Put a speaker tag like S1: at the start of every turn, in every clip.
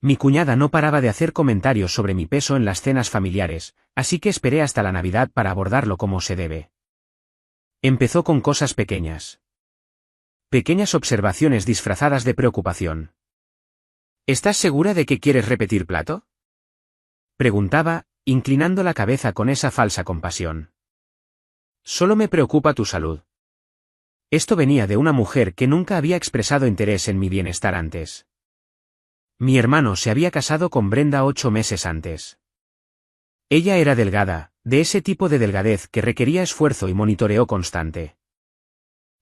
S1: Mi cuñada no paraba de hacer comentarios sobre mi peso en las cenas familiares, así que esperé hasta la Navidad para abordarlo como se debe. Empezó con cosas pequeñas. Pequeñas observaciones disfrazadas de preocupación. ¿Estás segura de que quieres repetir plato?, preguntaba, inclinando la cabeza con esa falsa compasión. Solo me preocupa tu salud. Esto venía de una mujer que nunca había expresado interés en mi bienestar antes. Mi hermano se había casado con Brenda 8 meses antes. Ella era delgada, de ese tipo de delgadez que requería esfuerzo y monitoreo constante.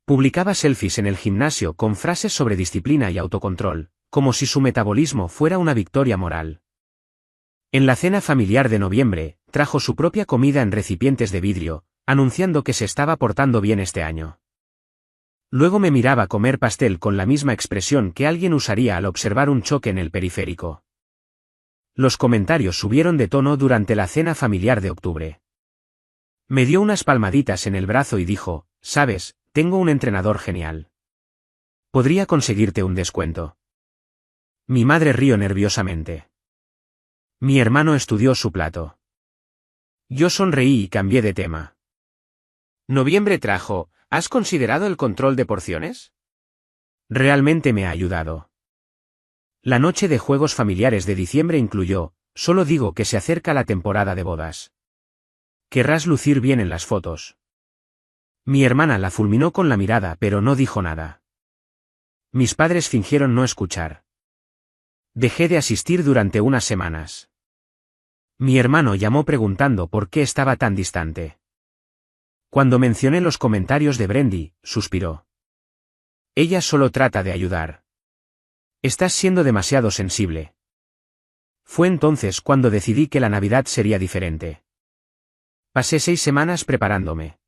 S1: Publicaba selfies en el gimnasio con frases sobre disciplina y autocontrol, como si su metabolismo fuera una victoria moral. En la cena familiar de noviembre, trajo su propia comida en recipientes de vidrio, anunciando que se estaba portando bien este año. Luego me miraba comer pastel con la misma expresión que alguien usaría al observar un choque en el periférico. Los comentarios subieron de tono durante la cena familiar de octubre. Me dio unas palmaditas en el brazo y dijo, «Sabes, tengo un entrenador genial. Podría conseguirte un descuento». Mi madre rió nerviosamente. Mi hermano estudió su plato. Yo sonreí y cambié de tema. Noviembre trajo, ¿has considerado el control de porciones? Realmente me ha ayudado. La noche de juegos familiares de diciembre incluyó, solo digo que se acerca la temporada de bodas. Querrás lucir bien en las fotos. Mi hermana la fulminó con la mirada pero no dijo nada. Mis padres fingieron no escuchar. Dejé de asistir durante unas semanas. Mi hermano llamó preguntando por qué estaba tan distante. Cuando mencioné los comentarios de Brendy, suspiró. Ella solo trata de ayudar. Estás siendo demasiado sensible. Fue entonces cuando decidí que la Navidad sería diferente. Pasé 6 semanas preparándome.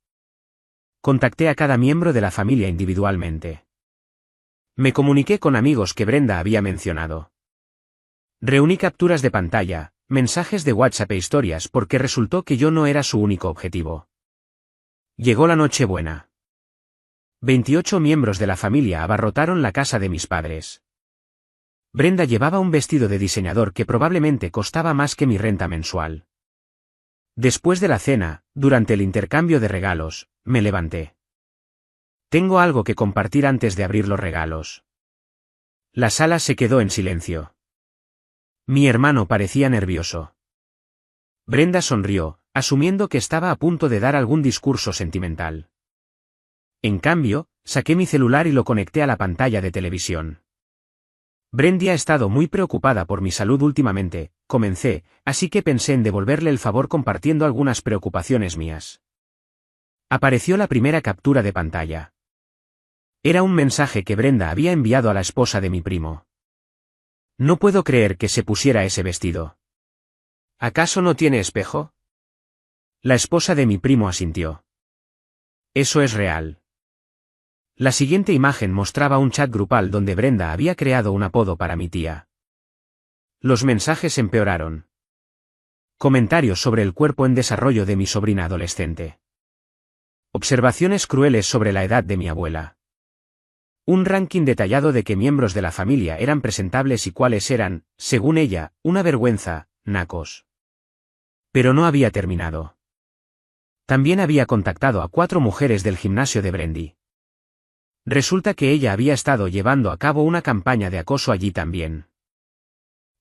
S1: Contacté a cada miembro de la familia individualmente. Me comuniqué con amigos que Brenda había mencionado. Reuní capturas de pantalla, mensajes de WhatsApp e historias porque resultó que yo no era su único objetivo. Llegó la Nochebuena. 28 miembros de la familia abarrotaron la casa de mis padres. Brenda llevaba un vestido de diseñador que probablemente costaba más que mi renta mensual. Después de la cena, durante el intercambio de regalos, me levanté. Tengo algo que compartir antes de abrir los regalos. La sala se quedó en silencio. Mi hermano parecía nervioso. Brenda sonrió, asumiendo que estaba a punto de dar algún discurso sentimental. En cambio, saqué mi celular y lo conecté a la pantalla de televisión. Brendy ha estado muy preocupada por mi salud últimamente, comencé, así que pensé en devolverle el favor compartiendo algunas preocupaciones mías. Apareció la primera captura de pantalla. Era un mensaje que Brenda había enviado a la esposa de mi primo. No puedo creer que se pusiera ese vestido. ¿Acaso no tiene espejo? La esposa de mi primo asintió. Eso es real. La siguiente imagen mostraba un chat grupal donde Brenda había creado un apodo para mi tía. Los mensajes empeoraron. Comentarios sobre el cuerpo en desarrollo de mi sobrina adolescente. Observaciones crueles sobre la edad de mi abuela. Un ranking detallado de qué miembros de la familia eran presentables y cuáles eran, según ella, una vergüenza, nacos. Pero no había terminado. También había contactado a 4 mujeres del gimnasio de Brendy. Resulta que ella había estado llevando a cabo una campaña de acoso allí también.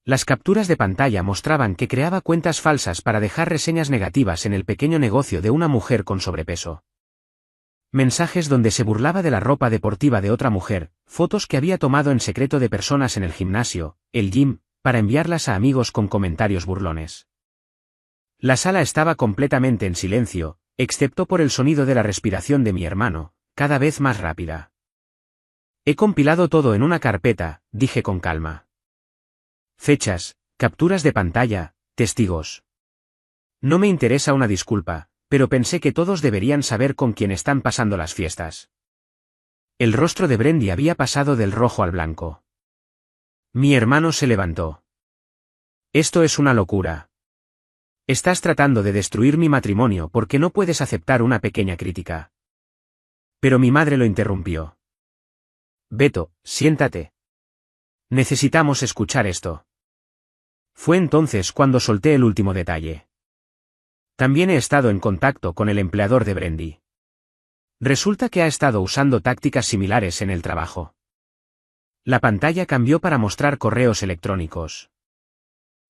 S1: Las capturas de pantalla mostraban que creaba cuentas falsas para dejar reseñas negativas en el pequeño negocio de una mujer con sobrepeso. Mensajes donde se burlaba de la ropa deportiva de otra mujer, fotos que había tomado en secreto de personas en el gimnasio, el gym, para enviarlas a amigos con comentarios burlones. La sala estaba completamente en silencio, excepto por el sonido de la respiración de mi hermano, cada vez más rápida. He compilado todo en una carpeta, dije con calma. Fechas, capturas de pantalla, testigos. No me interesa una disculpa, pero pensé que todos deberían saber con quién están pasando las fiestas. El rostro de Brendy había pasado del rojo al blanco. Mi hermano se levantó. Esto es una locura. Estás tratando de destruir mi matrimonio porque no puedes aceptar una pequeña crítica. Pero mi madre lo interrumpió. Beto, siéntate. Necesitamos escuchar esto. Fue entonces cuando solté el último detalle. También he estado en contacto con el empleador de Brendy. Resulta que ha estado usando tácticas similares en el trabajo. La pantalla cambió para mostrar correos electrónicos.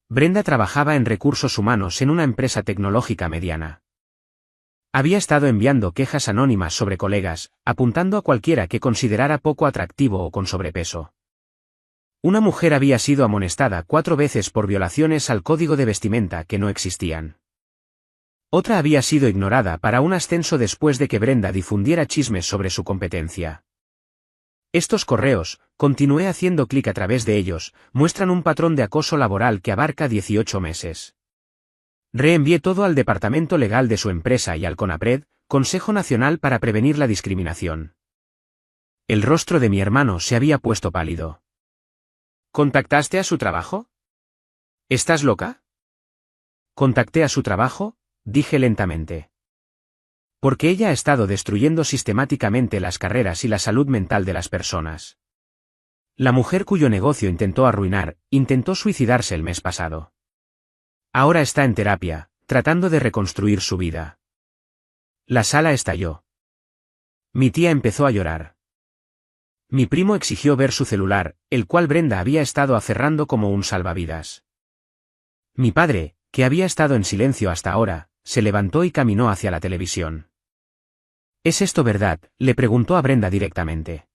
S1: Brenda trabajaba en recursos humanos en una empresa tecnológica mediana. Había estado enviando quejas anónimas sobre colegas, apuntando a cualquiera que considerara poco atractivo o con sobrepeso. Una mujer había sido amonestada 4 veces por violaciones al código de vestimenta que no existían. Otra había sido ignorada para un ascenso después de que Brenda difundiera chismes sobre su competencia. Estos correos, continué haciendo clic a través de ellos, muestran un patrón de acoso laboral que abarca 18 meses. Reenvié todo al departamento legal de su empresa y al CONAPRED, Consejo Nacional para Prevenir la Discriminación. El rostro de mi hermano se había puesto pálido. ¿Contactaste a su trabajo? ¿Estás loca? Contacté a su trabajo, dije lentamente. Porque ella ha estado destruyendo sistemáticamente las carreras y la salud mental de las personas. La mujer cuyo negocio intentó arruinar, intentó suicidarse el mes pasado. Ahora está en terapia, tratando de reconstruir su vida. La sala estalló. Mi tía empezó a llorar. Mi primo exigió ver su celular, el cual Brenda había estado aferrando como un salvavidas. Mi padre, que había estado en silencio hasta ahora, se levantó y caminó hacia la televisión. ¿Es esto verdad?, le preguntó a Brenda directamente.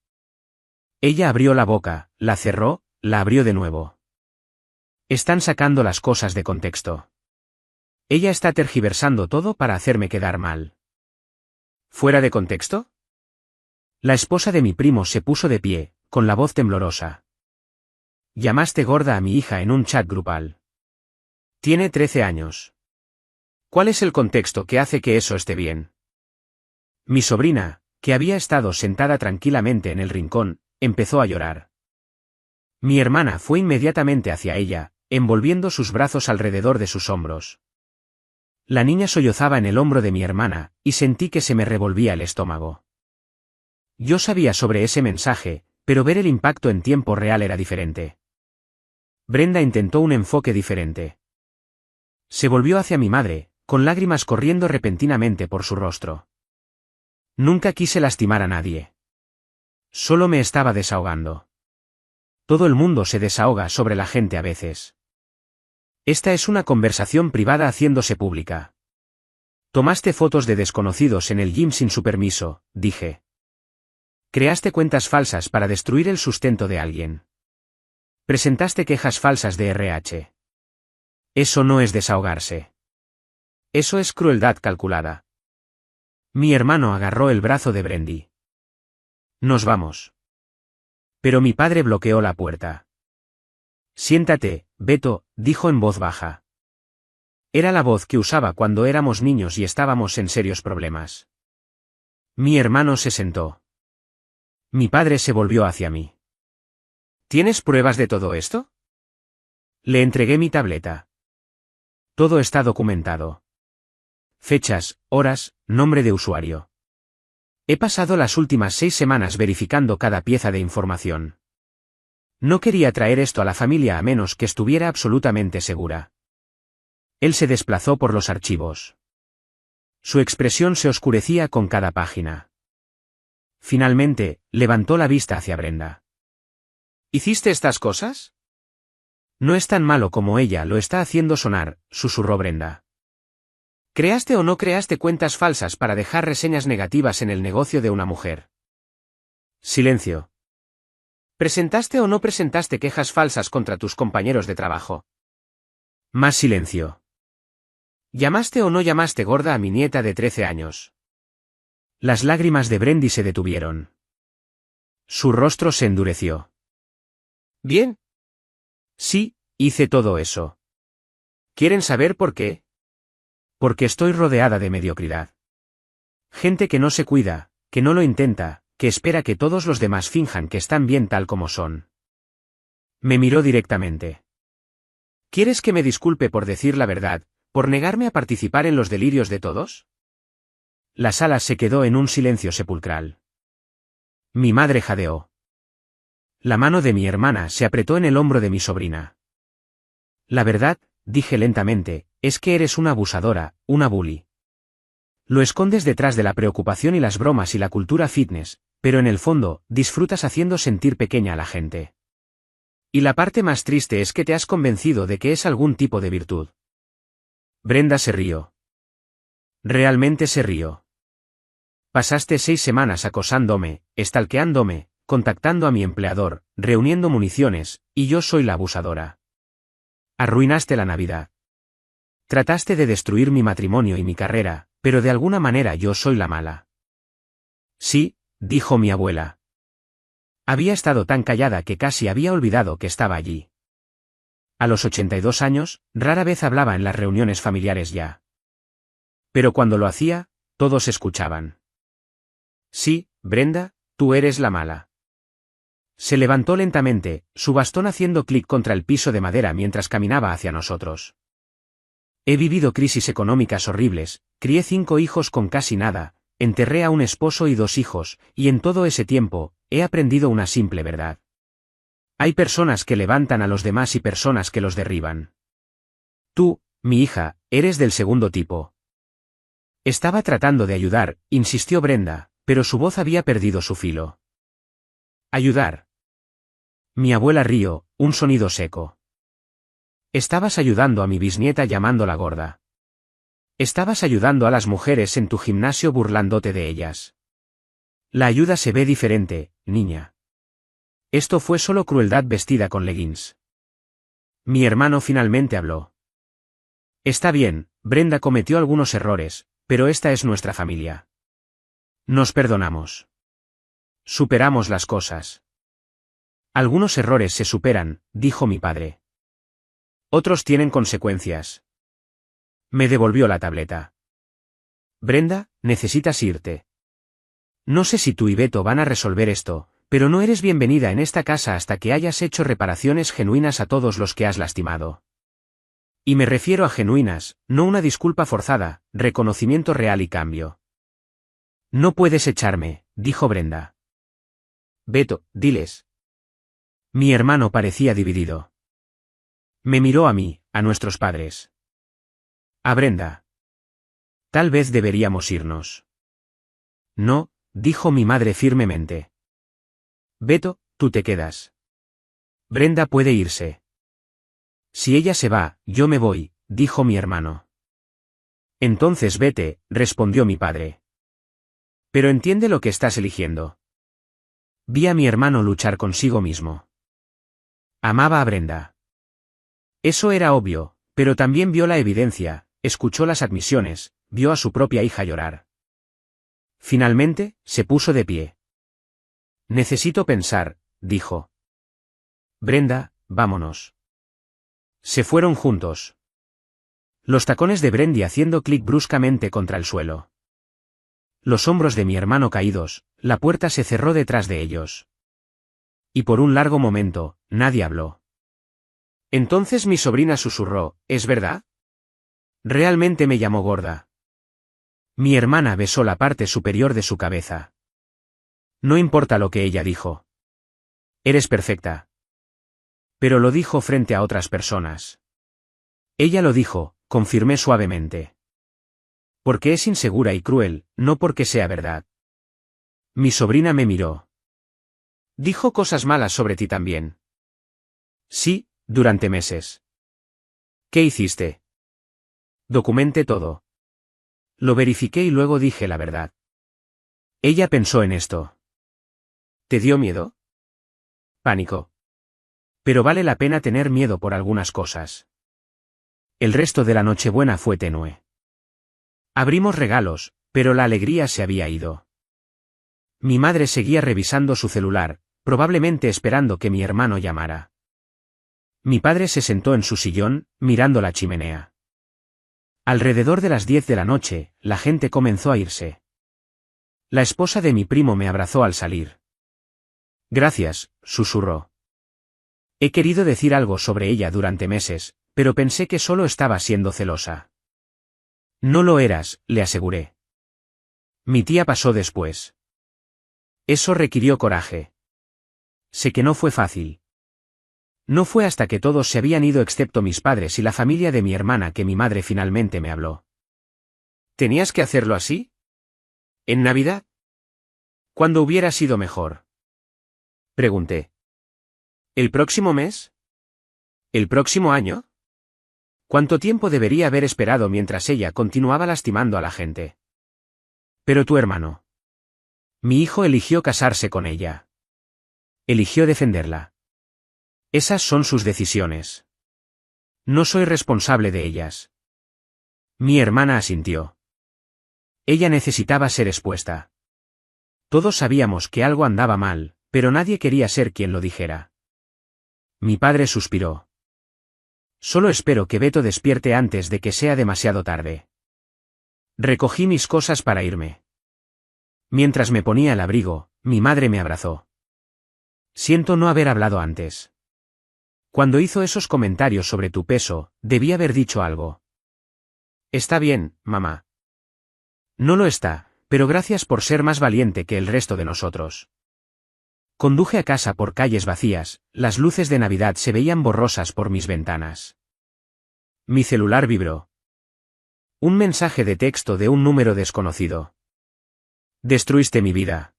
S1: Ella abrió la boca, la cerró, la abrió de nuevo. Están sacando las cosas de contexto. Ella está tergiversando todo para hacerme quedar mal. ¿Fuera de contexto? La esposa de mi primo se puso de pie, con la voz temblorosa. Llamaste gorda a mi hija en un chat grupal. Tiene 13 años. ¿Cuál es el contexto que hace que eso esté bien? Mi sobrina, que había estado sentada tranquilamente en el rincón, empezó a llorar. Mi hermana fue inmediatamente hacia ella, envolviendo sus brazos alrededor de sus hombros. La niña sollozaba en el hombro de mi hermana, y sentí que se me revolvía el estómago. Yo sabía sobre ese mensaje, pero ver el impacto en tiempo real era diferente. Brenda intentó un enfoque diferente. Se volvió hacia mi madre, con lágrimas corriendo repentinamente por su rostro. Nunca quise lastimar a nadie. Solo me estaba desahogando. Todo el mundo se desahoga sobre la gente a veces. Esta es una conversación privada haciéndose pública. Tomaste fotos de desconocidos en el gym sin su permiso, dije. Creaste cuentas falsas para destruir el sustento de alguien. Presentaste quejas falsas de RH. Eso no es desahogarse. Eso es crueldad calculada. Mi hermano agarró el brazo de Brendy. Nos vamos. Pero mi padre bloqueó la puerta. Siéntate, Beto, dijo en voz baja. Era la voz que usaba cuando éramos niños y estábamos en serios problemas. Mi hermano se sentó. Mi padre se volvió hacia mí. ¿Tienes pruebas de todo esto? Le entregué mi tableta. Todo está documentado. Fechas, horas, nombre de usuario. He pasado las últimas 6 semanas verificando cada pieza de información. No quería traer esto a la familia a menos que estuviera absolutamente segura. Él se desplazó por los archivos. Su expresión se oscurecía con cada página. Finalmente, levantó la vista hacia Brenda. ¿Hiciste estas cosas? No es tan malo como ella lo está haciendo sonar, susurró Brenda. ¿Creaste o no creaste cuentas falsas para dejar reseñas negativas en el negocio de una mujer? Silencio. ¿Presentaste o no presentaste quejas falsas contra tus compañeros de trabajo? Más silencio. ¿Llamaste o no llamaste gorda a mi nieta de 13 años? Las lágrimas de Brendy se detuvieron. Su rostro se endureció. Bien. Sí, hice todo eso. ¿Quieren saber por qué? Porque estoy rodeada de mediocridad. Gente que no se cuida, que no lo intenta, que espera que todos los demás finjan que están bien tal como son. Me miró directamente. ¿Quieres que me disculpe por decir la verdad, por negarme a participar en los delirios de todos? La sala se quedó en un silencio sepulcral. Mi madre jadeó. La mano de mi hermana se apretó en el hombro de mi sobrina. La verdad, dije lentamente, es que eres una abusadora, una bully. Lo escondes detrás de la preocupación y las bromas y la cultura fitness, pero en el fondo, disfrutas haciendo sentir pequeña a la gente. Y la parte más triste es que te has convencido de que es algún tipo de virtud. Brenda se rió. Realmente se rió. Pasaste 6 semanas acosándome, stalkeándome, contactando a mi empleador, reuniendo municiones, y yo soy la abusadora. Arruinaste la Navidad. Trataste de destruir mi matrimonio y mi carrera, pero de alguna manera yo soy la mala. Sí, dijo mi abuela. Había estado tan callada que casi había olvidado que estaba allí. A los 82 años, rara vez hablaba en las reuniones familiares ya. Pero cuando lo hacía, todos escuchaban. Sí, Brenda, tú eres la mala. Se levantó lentamente, su bastón haciendo clic contra el piso de madera mientras caminaba hacia nosotros. He vivido crisis económicas horribles, crié 5 hijos con casi nada, enterré a un esposo y 2 hijos, y en todo ese tiempo, he aprendido una simple verdad. Hay personas que levantan a los demás y personas que los derriban. Tú, mi hija, eres del segundo tipo. Estaba tratando de ayudar, insistió Brenda, pero su voz había perdido su filo. Ayudar. Mi abuela rió, un sonido seco. Estabas ayudando a mi bisnieta llamándola gorda. Estabas ayudando a las mujeres en tu gimnasio burlándote de ellas. La ayuda se ve diferente, niña. Esto fue solo crueldad vestida con leggings. Mi hermano finalmente habló. Está bien, Brenda cometió algunos errores, pero esta es nuestra familia. Nos perdonamos. Superamos las cosas. Algunos errores se superan, dijo mi padre. Otros tienen consecuencias. Me devolvió la tableta. Brenda, necesitas irte. No sé si tú y Beto van a resolver esto, pero no eres bienvenida en esta casa hasta que hayas hecho reparaciones genuinas a todos los que has lastimado. Y me refiero a genuinas, no una disculpa forzada, reconocimiento real y cambio. No puedes echarme, dijo Brenda. Beto, diles. Mi hermano parecía dividido. Me miró a mí, a nuestros padres. A Brenda. Tal vez deberíamos irnos. No, dijo mi madre firmemente. Beto, tú te quedas. Brenda puede irse. Si ella se va, yo me voy, dijo mi hermano. Entonces vete, respondió mi padre. Pero entiende lo que estás eligiendo. Vi a mi hermano luchar consigo mismo. Amaba a Brenda. Eso era obvio, pero también vio la evidencia, escuchó las admisiones, vio a su propia hija llorar. Finalmente, se puso de pie. Necesito pensar, dijo. Brenda, vámonos. Se fueron juntos. Los tacones de Brendy haciendo clic bruscamente contra el suelo. Los hombros de mi hermano caídos, la puerta se cerró detrás de ellos. Y por un largo momento, nadie habló. Entonces mi sobrina susurró, ¿es verdad? Realmente me llamó gorda. Mi hermana besó la parte superior de su cabeza. No importa lo que ella dijo. Eres perfecta. Pero lo dijo frente a otras personas. Ella lo dijo, confirmé suavemente. Porque es insegura y cruel, no porque sea verdad. Mi sobrina me miró. Dijo cosas malas sobre ti también. Sí, durante meses. ¿Qué hiciste? Documenté todo. Lo verifiqué y luego dije la verdad. Ella pensó en esto. ¿Te dio miedo? Pánico. Pero vale la pena tener miedo por algunas cosas. El resto de la Nochebuena fue tenue. Abrimos regalos, pero la alegría se había ido. Mi madre seguía revisando su celular, probablemente esperando que mi hermano llamara. Mi padre se sentó en su sillón, mirando la chimenea. Alrededor de las 10 de la noche, la gente comenzó a irse. La esposa de mi primo me abrazó al salir. Gracias, susurró. He querido decir algo sobre ella durante meses, pero pensé que solo estaba siendo celosa. No lo eras, le aseguré. Mi tía pasó después. Eso requirió coraje. Sé que no fue fácil. No fue hasta que todos se habían ido excepto mis padres y la familia de mi hermana que mi madre finalmente me habló. ¿Tenías que hacerlo así? ¿En Navidad? ¿Cuándo hubiera sido mejor? Pregunté. ¿El próximo mes? ¿El próximo año? ¿Cuánto tiempo debería haber esperado mientras ella continuaba lastimando a la gente? Pero tu hermano. Mi hijo eligió casarse con ella. Eligió defenderla. Esas son sus decisiones. No soy responsable de ellas. Mi hermana asintió. Ella necesitaba ser expuesta. Todos sabíamos que algo andaba mal, pero nadie quería ser quien lo dijera. Mi padre suspiró. Solo espero que Beto despierte antes de que sea demasiado tarde. Recogí mis cosas para irme. Mientras me ponía el abrigo, mi madre me abrazó. Siento no haber hablado antes. Cuando hizo esos comentarios sobre tu peso, debí haber dicho algo. Está bien, mamá. No lo está, pero gracias por ser más valiente que el resto de nosotros. Conduje a casa por calles vacías, las luces de Navidad se veían borrosas por mis ventanas. Mi celular vibró. Un mensaje de texto de un número desconocido. Destruiste mi vida.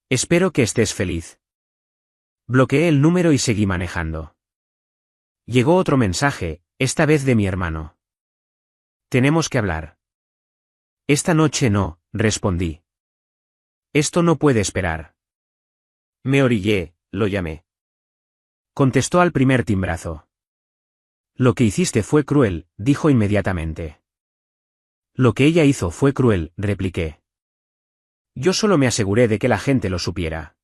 S1: Espero que estés feliz. Bloqueé el número y seguí manejando. Llegó otro mensaje, esta vez de mi hermano. Tenemos que hablar. Esta noche no, respondí. Esto no puede esperar. Me orillé, lo llamé. Contestó al primer timbrazo. Lo que hiciste fue cruel, dijo inmediatamente. Lo que ella hizo fue cruel, repliqué. Yo solo me aseguré de que la gente lo supiera.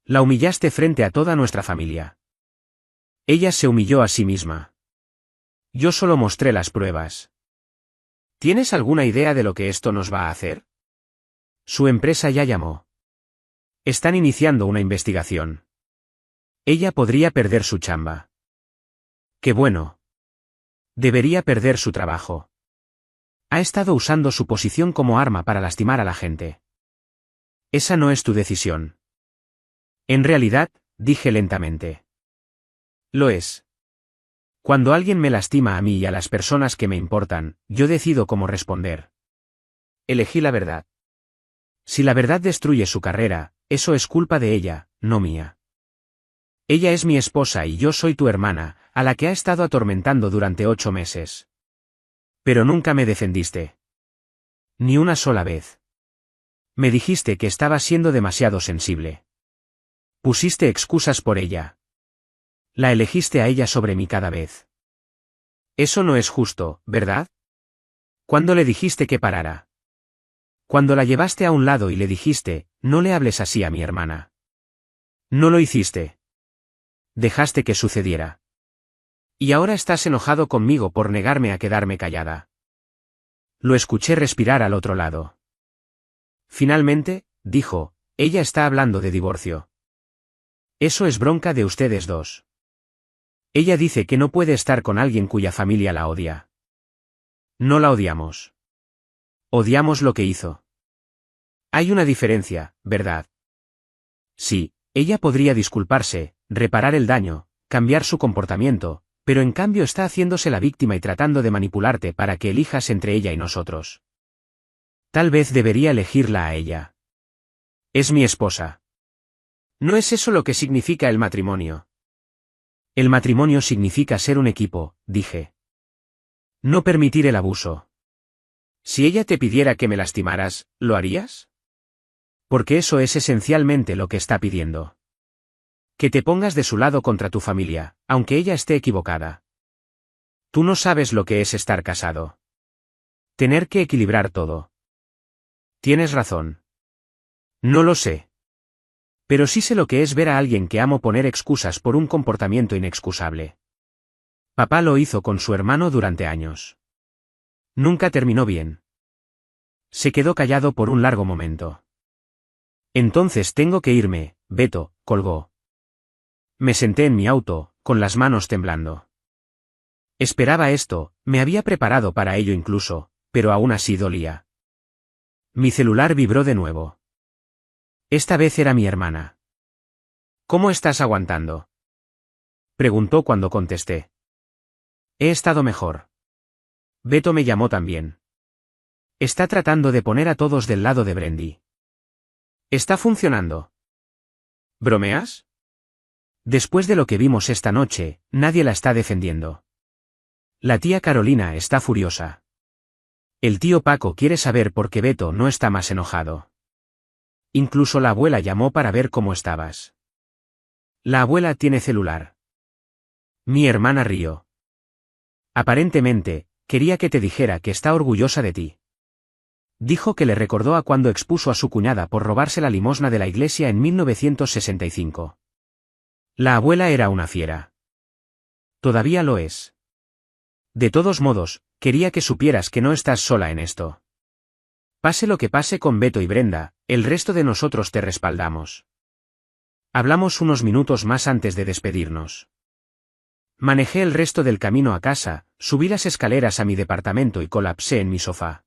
S1: La humillaste frente a toda nuestra familia. Ella se humilló a sí misma. Yo solo mostré las pruebas. ¿Tienes alguna idea de lo que esto nos va a hacer? Su empresa ya llamó. Están iniciando una investigación. Ella podría perder su chamba. Qué bueno. Debería perder su trabajo. Ha estado usando su posición como arma para lastimar a la gente. Esa no es tu decisión. En realidad, dije lentamente. Lo es. Cuando alguien me lastima a mí y a las personas que me importan, yo decido cómo responder. Elegí la verdad. Si la verdad destruye su carrera, eso es culpa de ella, no mía. Ella es mi esposa y yo soy tu hermana, a la que ha estado atormentando durante 8 meses. Pero nunca me defendiste. Ni una sola vez. Me dijiste que estaba siendo demasiado sensible. Pusiste excusas por ella. La elegiste a ella sobre mí cada vez. Eso no es justo, ¿verdad? ¿Cuándo le dijiste que parara? Cuando la llevaste a un lado y le dijiste, no le hables así a mi hermana. No lo hiciste. Dejaste que sucediera. Y ahora estás enojado conmigo por negarme a quedarme callada. Lo escuché respirar al otro lado. Finalmente, dijo, ella está hablando de divorcio. Eso es bronca de ustedes dos. Ella dice que no puede estar con alguien cuya familia la odia. No la odiamos. Odiamos lo que hizo. Hay una diferencia, ¿verdad? Sí, ella podría disculparse, reparar el daño, cambiar su comportamiento, pero en cambio está haciéndose la víctima y tratando de manipularte para que elijas entre ella y nosotros. Tal vez debería elegirla a ella. Es mi esposa. No es eso lo que significa el matrimonio. El matrimonio significa ser un equipo, dije. No permitir el abuso. Si ella te pidiera que me lastimaras, ¿lo harías? Porque eso es esencialmente lo que está pidiendo. Que te pongas de su lado contra tu familia, aunque ella esté equivocada. Tú no sabes lo que es estar casado. Tener que equilibrar todo. Tienes razón. No lo sé. Pero sí sé lo que es ver a alguien que amo poner excusas por un comportamiento inexcusable. Papá lo hizo con su hermano durante años. Nunca terminó bien. Se quedó callado por un largo momento. Entonces tengo que irme, Beto, colgó. Me senté en mi auto, con las manos temblando. Esperaba esto, me había preparado para ello incluso, pero aún así dolía. Mi celular vibró de nuevo. Esta vez era mi hermana. ¿Cómo estás aguantando? Preguntó cuando contesté. He estado mejor. Beto me llamó también. Está tratando de poner a todos del lado de Brendy. ¿Está funcionando? ¿Bromeas? Después de lo que vimos esta noche, nadie la está defendiendo. La tía Carolina está furiosa. El tío Paco quiere saber por qué Beto no está más enojado. Incluso la abuela llamó para ver cómo estabas. La abuela tiene celular. Mi hermana rió. Aparentemente, quería que te dijera que está orgullosa de ti. Dijo que le recordó a cuando expuso a su cuñada por robarse la limosna de la iglesia en 1965. La abuela era una fiera. Todavía lo es. De todos modos, quería que supieras que no estás sola en esto. Pase lo que pase con Beto y Brenda, el resto de nosotros te respaldamos. Hablamos unos minutos más antes de despedirnos. Manejé el resto del camino a casa, subí las escaleras a mi departamento y colapsé en mi sofá.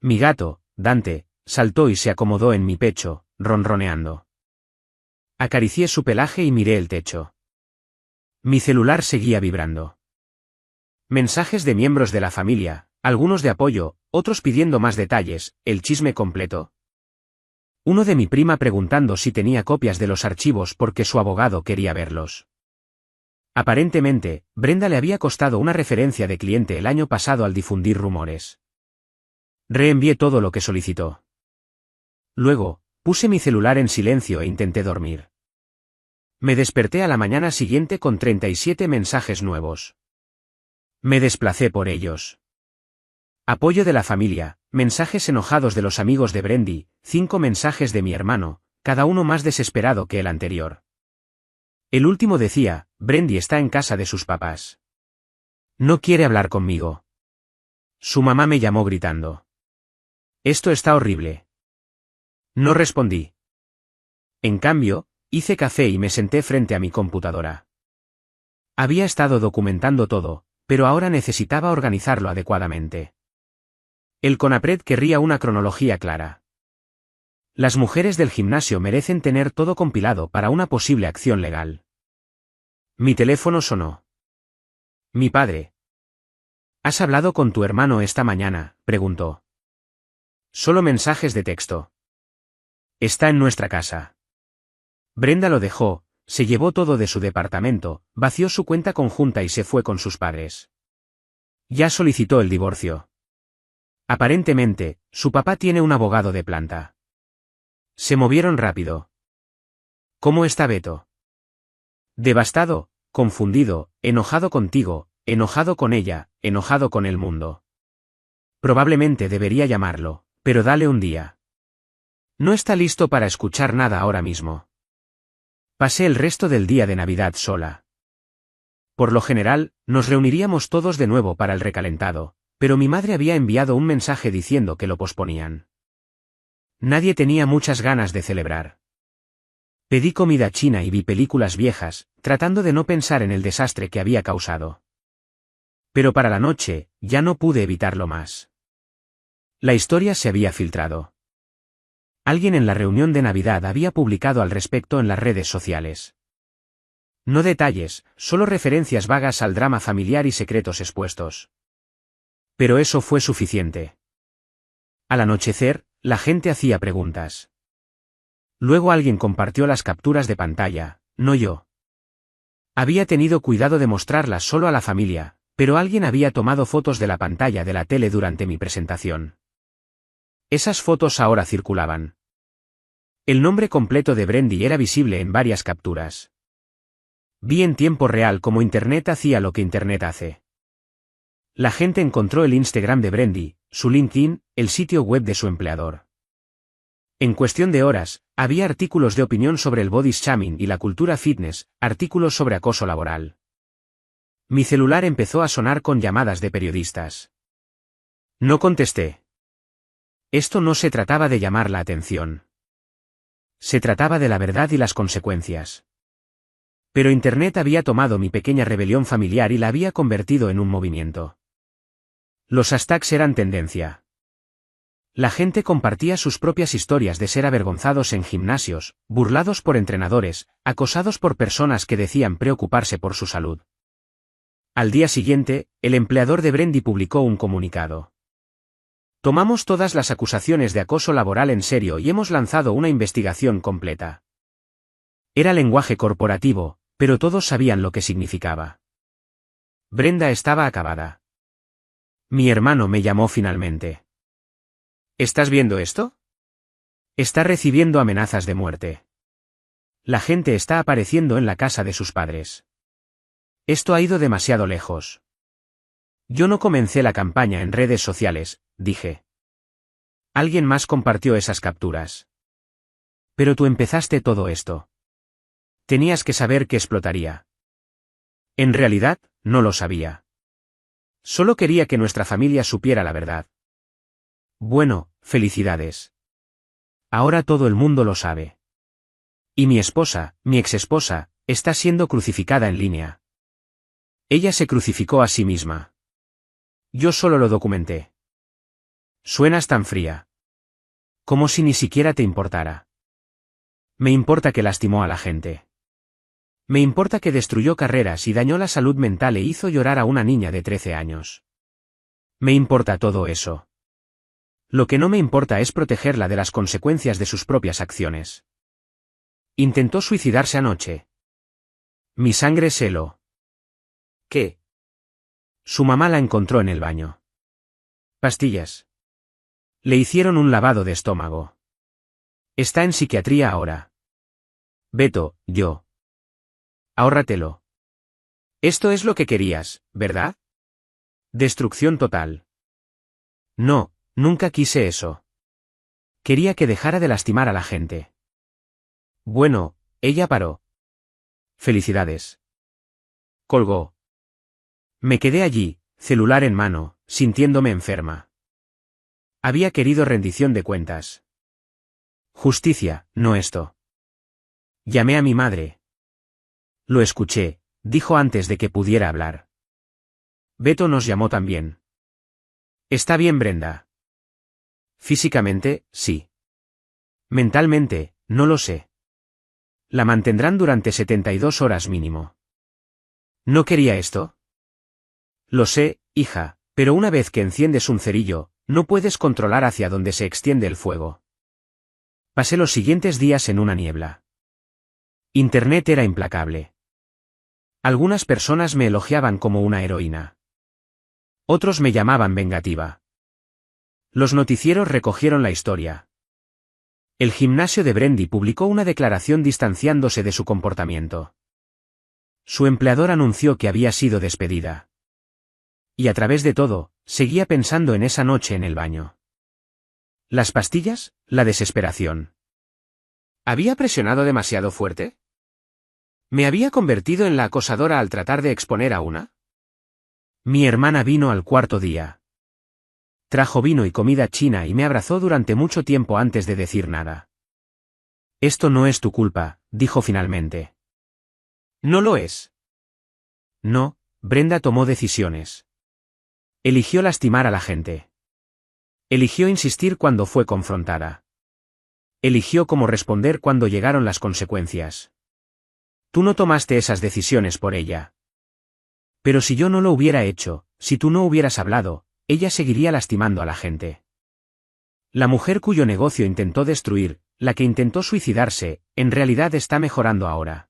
S1: Mi gato, Dante, saltó y se acomodó en mi pecho, ronroneando. Acaricié su pelaje y miré el techo. Mi celular seguía vibrando. Mensajes de miembros de la familia, algunos de apoyo, otros pidiendo más detalles, el chisme completo. Uno de mi prima preguntando si tenía copias de los archivos porque su abogado quería verlos. Aparentemente, Brenda le había costado una referencia de cliente el año pasado al difundir rumores. Reenvié todo lo que solicitó. Luego, puse mi celular en silencio e intenté dormir. Me desperté a la mañana siguiente con 37 mensajes nuevos. Me desplacé por ellos. Apoyo de la familia, mensajes enojados de los amigos de Brendy, 5 mensajes de mi hermano, cada uno más desesperado que el anterior. El último decía, Brendy está en casa de sus papás. No quiere hablar conmigo. Su mamá me llamó gritando. Esto está horrible. No respondí. En cambio, hice café y me senté frente a mi computadora. Había estado documentando todo, pero ahora necesitaba organizarlo adecuadamente. El CONAPRED querría una cronología clara. Las mujeres del gimnasio merecen tener todo compilado para una posible acción legal. Mi teléfono sonó. Mi padre. ¿Has hablado con tu hermano esta mañana?, preguntó. Solo mensajes de texto. Está en nuestra casa. Brenda lo dejó, se llevó todo de su departamento, vació su cuenta conjunta y se fue con sus padres. Ya solicitó el divorcio. Aparentemente, su papá tiene un abogado de planta. Se movieron rápido. ¿Cómo está Beto? Devastado, confundido, enojado contigo, enojado con ella, enojado con el mundo. Probablemente debería llamarlo, pero dale un día. No está listo para escuchar nada ahora mismo. Pasé el resto del día de Navidad sola. Por lo general, nos reuniríamos todos de nuevo para el recalentado, pero mi madre había enviado un mensaje diciendo que lo posponían. Nadie tenía muchas ganas de celebrar. Pedí comida china y vi películas viejas, tratando de no pensar en el desastre que había causado. Pero para la noche, ya no pude evitarlo más. La historia se había filtrado. Alguien en la reunión de Navidad había publicado al respecto en las redes sociales. No detalles, solo referencias vagas al drama familiar y secretos expuestos. Pero eso fue suficiente. Al anochecer, la gente hacía preguntas. Luego alguien compartió las capturas de pantalla, no yo. Había tenido cuidado de mostrarlas solo a la familia, pero alguien había tomado fotos de la pantalla de la tele durante mi presentación. Esas fotos ahora circulaban. El nombre completo de Brendy era visible en varias capturas. Vi en tiempo real cómo Internet hacía lo que Internet hace. La gente encontró el Instagram de Brendy, su LinkedIn, el sitio web de su empleador. En cuestión de horas, había artículos de opinión sobre el body shaming y la cultura fitness, artículos sobre acoso laboral. Mi celular empezó a sonar con llamadas de periodistas. No contesté. Esto no se trataba de llamar la atención. Se trataba de la verdad y las consecuencias. Pero Internet había tomado mi pequeña rebelión familiar y la había convertido en un movimiento. Los hashtags eran tendencia. La gente compartía sus propias historias de ser avergonzados en gimnasios, burlados por entrenadores, acosados por personas que decían preocuparse por su salud. Al día siguiente, el empleador de Brendy publicó un comunicado. Tomamos todas las acusaciones de acoso laboral en serio y hemos lanzado una investigación completa. Era lenguaje corporativo, pero todos sabían lo que significaba. Brenda estaba acabada. Mi hermano me llamó finalmente. ¿Estás viendo esto? Está recibiendo amenazas de muerte. La gente está apareciendo en la casa de sus padres. Esto ha ido demasiado lejos. Yo no comencé la campaña en redes sociales, dije. Alguien más compartió esas capturas. Pero tú empezaste todo esto. Tenías que saber que explotaría. En realidad, no lo sabía. Solo quería que nuestra familia supiera la verdad. Bueno, felicidades. Ahora todo el mundo lo sabe. Y mi esposa, mi exesposa, está siendo crucificada en línea. Ella se crucificó a sí misma. Yo solo lo documenté. Suenas tan fría. Como si ni siquiera te importara. Me importa que lastimó a la gente. Me importa que destruyó carreras y dañó la salud mental e hizo llorar a una niña de 13 años. Me importa todo eso. Lo que no me importa es protegerla de las consecuencias de sus propias acciones. Intentó suicidarse anoche. Mi sangre se heló. ¿Qué? Su mamá la encontró en el baño. Pastillas. Le hicieron un lavado de estómago. Está en psiquiatría ahora. Beto, yo. Ahórratelo. Esto es lo que querías, ¿verdad? Destrucción total. No, nunca quise eso. Quería que dejara de lastimar a la gente. Bueno, ella paró. Felicidades. Colgó. Me quedé allí, celular en mano, sintiéndome enferma. Había querido rendición de cuentas. Justicia, no esto. Llamé a mi madre. Lo escuché, dijo antes de que pudiera hablar. Beto nos llamó también. ¿Está bien, Brenda? Físicamente, sí. Mentalmente, no lo sé. La mantendrán durante 72 horas mínimo. ¿No quería esto? Lo sé, hija, pero una vez que enciendes un cerillo, no puedes controlar hacia dónde se extiende el fuego. Pasé los siguientes días en una niebla. Internet era implacable. Algunas personas me elogiaban como una heroína. Otros me llamaban vengativa. Los noticieros recogieron la historia. El gimnasio de Brendy publicó una declaración distanciándose de su comportamiento. Su empleador anunció que había sido despedida. Y a través de todo, seguía pensando en esa noche en el baño. ¿Las pastillas? La desesperación. ¿Había presionado demasiado fuerte? ¿Me había convertido en la acosadora al tratar de exponer a una? Mi hermana vino al cuarto día. Trajo vino y comida china y me abrazó durante mucho tiempo antes de decir nada. Esto no es tu culpa, dijo finalmente. No lo es. No, Brenda tomó decisiones. Eligió lastimar a la gente. Eligió insistir cuando fue confrontada. Eligió cómo responder cuando llegaron las consecuencias. Tú no tomaste esas decisiones por ella. Pero si yo no lo hubiera hecho, si tú no hubieras hablado, ella seguiría lastimando a la gente. La mujer cuyo negocio intentó destruir, la que intentó suicidarse, en realidad está mejorando ahora.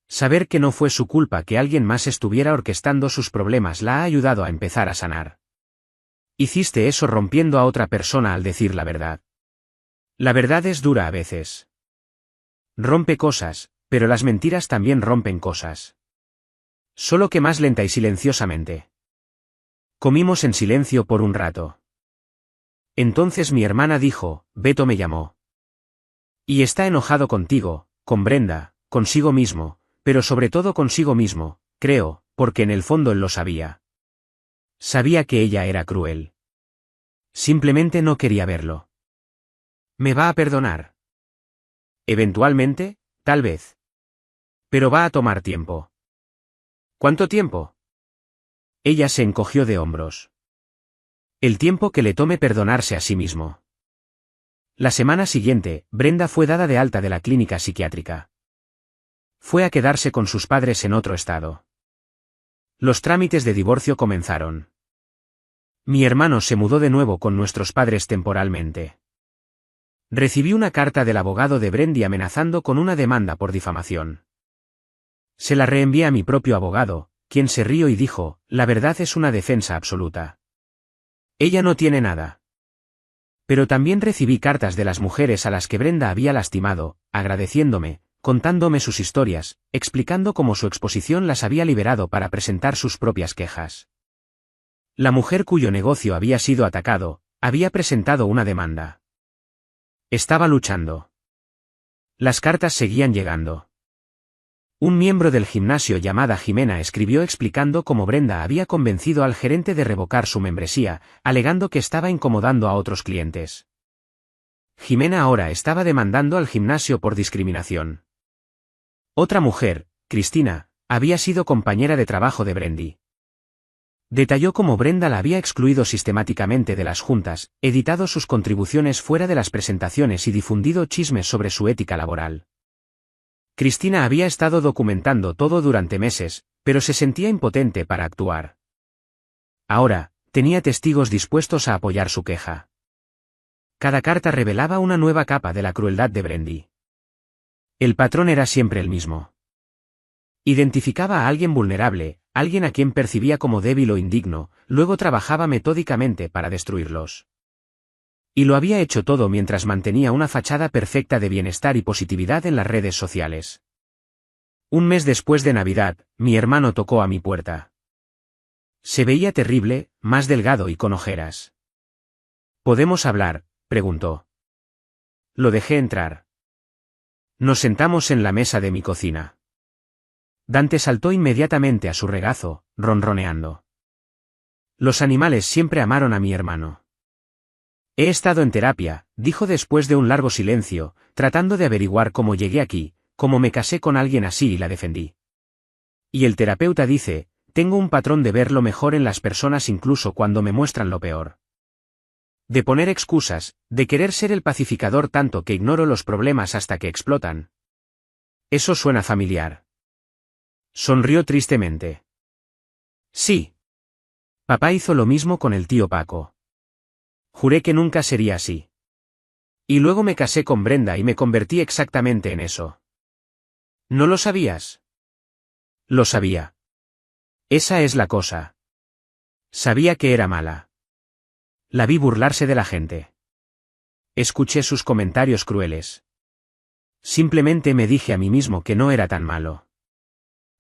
S1: Saber que no fue su culpa que alguien más estuviera orquestando sus problemas la ha ayudado a empezar a sanar. Hiciste eso rompiendo a otra persona al decir la verdad. La verdad es dura a veces. Rompe cosas, pero las mentiras también rompen cosas. Solo que más lenta y silenciosamente. Comimos en silencio por un rato. Entonces mi hermana dijo, Beto me llamó. Y está enojado contigo, con Brenda, consigo mismo, pero sobre todo consigo mismo, creo, porque en el fondo él lo sabía. Sabía que ella era cruel. Simplemente no quería verlo. ¿Me va a perdonar? Eventualmente, tal vez. Pero va a tomar tiempo. ¿Cuánto tiempo? Ella se encogió de hombros. El tiempo que le tome perdonarse a sí mismo. La semana siguiente, Brenda fue dada de alta de la clínica psiquiátrica. Fue a quedarse con sus padres en otro estado. Los trámites de divorcio comenzaron. Mi hermano se mudó de nuevo con nuestros padres temporalmente. Recibí una carta del abogado de Brendy amenazando con una demanda por difamación. Se la reenvié a mi propio abogado, quien se rió y dijo, la verdad es una defensa absoluta. Ella no tiene nada. Pero también recibí cartas de las mujeres a las que Brenda había lastimado, agradeciéndome, contándome sus historias, explicando cómo su exposición las había liberado para presentar sus propias quejas. La mujer cuyo negocio había sido atacado, había presentado una demanda. Estaba luchando. Las cartas seguían llegando. Un miembro del gimnasio llamada Jimena escribió explicando cómo Brenda había convencido al gerente de revocar su membresía, alegando que estaba incomodando a otros clientes. Jimena ahora estaba demandando al gimnasio por discriminación. Otra mujer, Cristina, había sido compañera de trabajo de Brendy. Detalló cómo Brenda la había excluido sistemáticamente de las juntas, editado sus contribuciones fuera de las presentaciones y difundido chismes sobre su ética laboral. Cristina había estado documentando todo durante meses, pero se sentía impotente para actuar. Ahora, tenía testigos dispuestos a apoyar su queja. Cada carta revelaba una nueva capa de la crueldad de Brendy. El patrón era siempre el mismo. Identificaba a alguien vulnerable, alguien a quien percibía como débil o indigno, luego trabajaba metódicamente para destruirlos. Y lo había hecho todo mientras mantenía una fachada perfecta de bienestar y positividad en las redes sociales. Un mes después de Navidad, mi hermano tocó a mi puerta. Se veía terrible, más delgado y con ojeras. ¿Podemos hablar?, preguntó. Lo dejé entrar. Nos sentamos en la mesa de mi cocina. Dante saltó inmediatamente a su regazo, ronroneando. Los animales siempre amaron a mi hermano. He estado en terapia, dijo después de un largo silencio, tratando de averiguar cómo llegué aquí, cómo me casé con alguien así y la defendí. Y el terapeuta dice, tengo un patrón de ver lo mejor en las personas incluso cuando me muestran lo peor. De poner excusas, de querer ser el pacificador tanto que ignoro los problemas hasta que explotan. Eso suena familiar. Sonrió tristemente. Sí. Papá hizo lo mismo con el tío Paco. Juré que nunca sería así. Y luego me casé con Brenda y me convertí exactamente en eso. ¿No lo sabías? Lo sabía. Esa es la cosa. Sabía que era mala. La vi burlarse de la gente. Escuché sus comentarios crueles. Simplemente me dije a mí mismo que no era tan malo.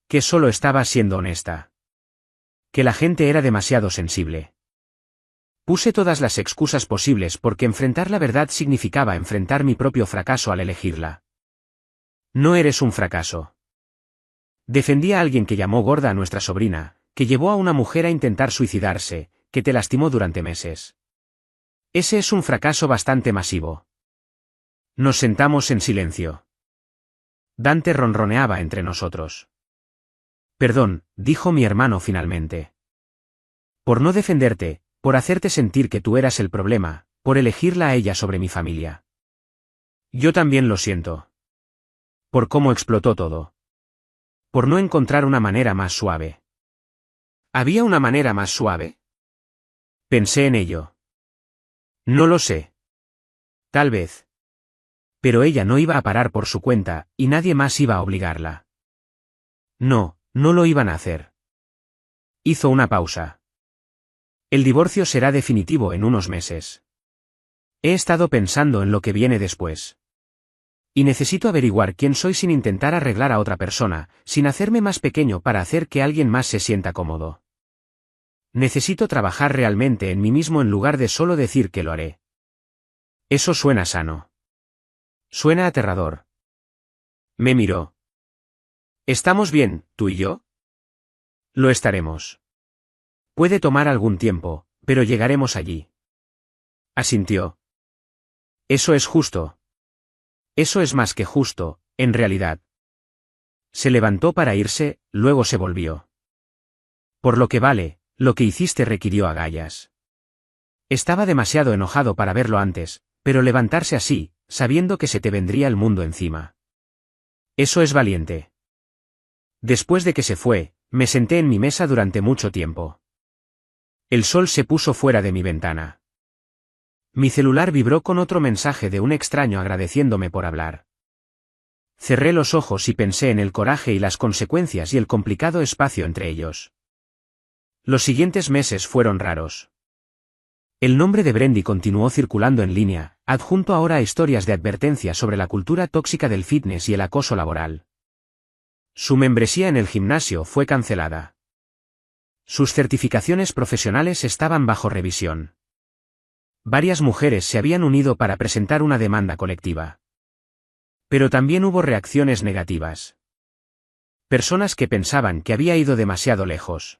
S1: Que solo estaba siendo honesta. Que la gente era demasiado sensible. Puse todas las excusas posibles porque enfrentar la verdad significaba enfrentar mi propio fracaso al elegirla. No eres un fracaso. Defendí a alguien que llamó gorda a nuestra sobrina, que llevó a una mujer a intentar suicidarse, que te lastimó durante meses. Ese es un fracaso bastante masivo. Nos sentamos en silencio. Dante ronroneaba entre nosotros. Perdón, dijo mi hermano finalmente. Por no defenderte, por hacerte sentir que tú eras el problema, por elegirla a ella sobre mi familia. Yo también lo siento. Por cómo explotó todo. Por no encontrar una manera más suave. ¿Había una manera más suave? Pensé en ello. No lo sé. Tal vez. Pero ella no iba a parar por su cuenta, y nadie más iba a obligarla. No, no lo iban a hacer. Hizo una pausa. El divorcio será definitivo en unos meses. He estado pensando en lo que viene después. Y necesito averiguar quién soy sin intentar arreglar a otra persona, sin hacerme más pequeño para hacer que alguien más se sienta cómodo. Necesito trabajar realmente en mí mismo en lugar de solo decir que lo haré. Eso suena sano. Suena aterrador. Me miró. ¿Estamos bien, tú y yo? Lo estaremos. Puede tomar algún tiempo, pero llegaremos allí. Asintió. Eso es justo. Eso es más que justo, en realidad. Se levantó para irse, luego se volvió. Por lo que vale, lo que hiciste requirió agallas. Estaba demasiado enojado para verlo antes, pero levantarse así, sabiendo que se te vendría el mundo encima. Eso es valiente. Después de que se fue, me senté en mi mesa durante mucho tiempo. El sol se puso fuera de mi ventana. Mi celular vibró con otro mensaje de un extraño agradeciéndome por hablar. Cerré los ojos y pensé en el coraje y las consecuencias y el complicado espacio entre ellos. Los siguientes meses fueron raros. El nombre de Brendy continuó circulando en línea, adjunto ahora a historias de advertencia sobre la cultura tóxica del fitness y el acoso laboral. Su membresía en el gimnasio fue cancelada. Sus certificaciones profesionales estaban bajo revisión. Varias mujeres se habían unido para presentar una demanda colectiva. Pero también hubo reacciones negativas. Personas que pensaban que había ido demasiado lejos.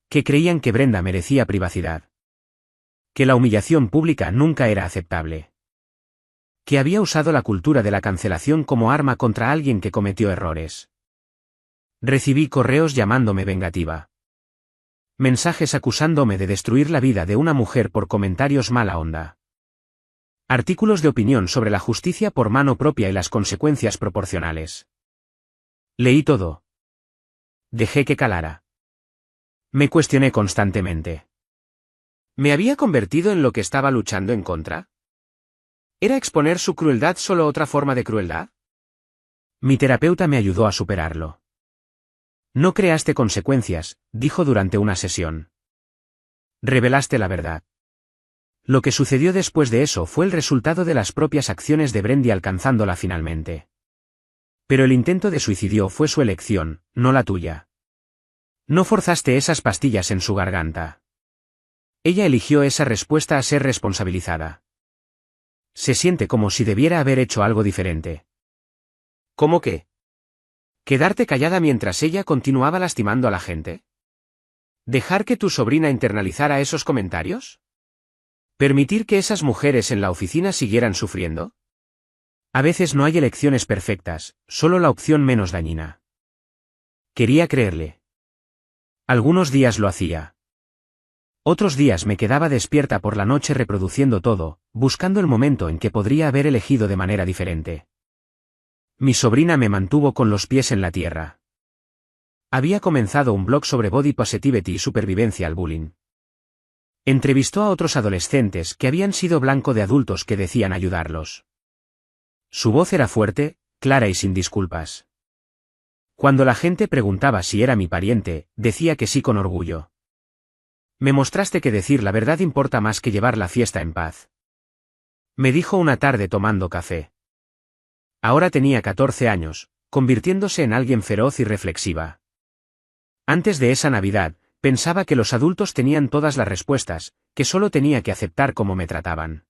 S1: Que creían que Brenda merecía privacidad. Que la humillación pública nunca era aceptable. Que había usado la cultura de la cancelación como arma contra alguien que cometió errores. Recibí correos llamándome vengativa. Mensajes acusándome de destruir la vida de una mujer por comentarios mala onda. Artículos de opinión sobre la justicia por mano propia y las consecuencias proporcionales. Leí todo. Dejé que calara. Me cuestioné constantemente. ¿Me había convertido en lo que estaba luchando en contra? ¿Era exponer su crueldad solo otra forma de crueldad? Mi terapeuta me ayudó a superarlo. No creaste consecuencias, dijo durante una sesión. Revelaste la verdad. Lo que sucedió después de eso fue el resultado de las propias acciones de Brendy alcanzándola finalmente. Pero el intento de suicidio fue su elección, no la tuya. No forzaste esas pastillas en su garganta. Ella eligió esa respuesta a ser responsabilizada. Se siente como si debiera haber hecho algo diferente. ¿Cómo qué? ¿Quedarte callada mientras ella continuaba lastimando a la gente? ¿Dejar que tu sobrina internalizara esos comentarios? ¿Permitir que esas mujeres en la oficina siguieran sufriendo? A veces no hay elecciones perfectas, solo la opción menos dañina. Quería creerle. Algunos días lo hacía. Otros días me quedaba despierta por la noche reproduciendo todo, buscando el momento en que podría haber elegido de manera diferente. Mi sobrina me mantuvo con los pies en la tierra. Había comenzado un blog sobre body positivity y supervivencia al bullying. Entrevistó a otros adolescentes que habían sido blanco de adultos que decían ayudarlos. Su voz era fuerte, clara y sin disculpas. Cuando la gente preguntaba si era mi pariente, decía que sí con orgullo. Me mostraste que decir la verdad importa más que llevar la fiesta en paz. Me dijo una tarde tomando café. Ahora tenía 14 años, convirtiéndose en alguien feroz y reflexiva. Antes de esa Navidad, pensaba que los adultos tenían todas las respuestas, que solo tenía que aceptar cómo me trataban.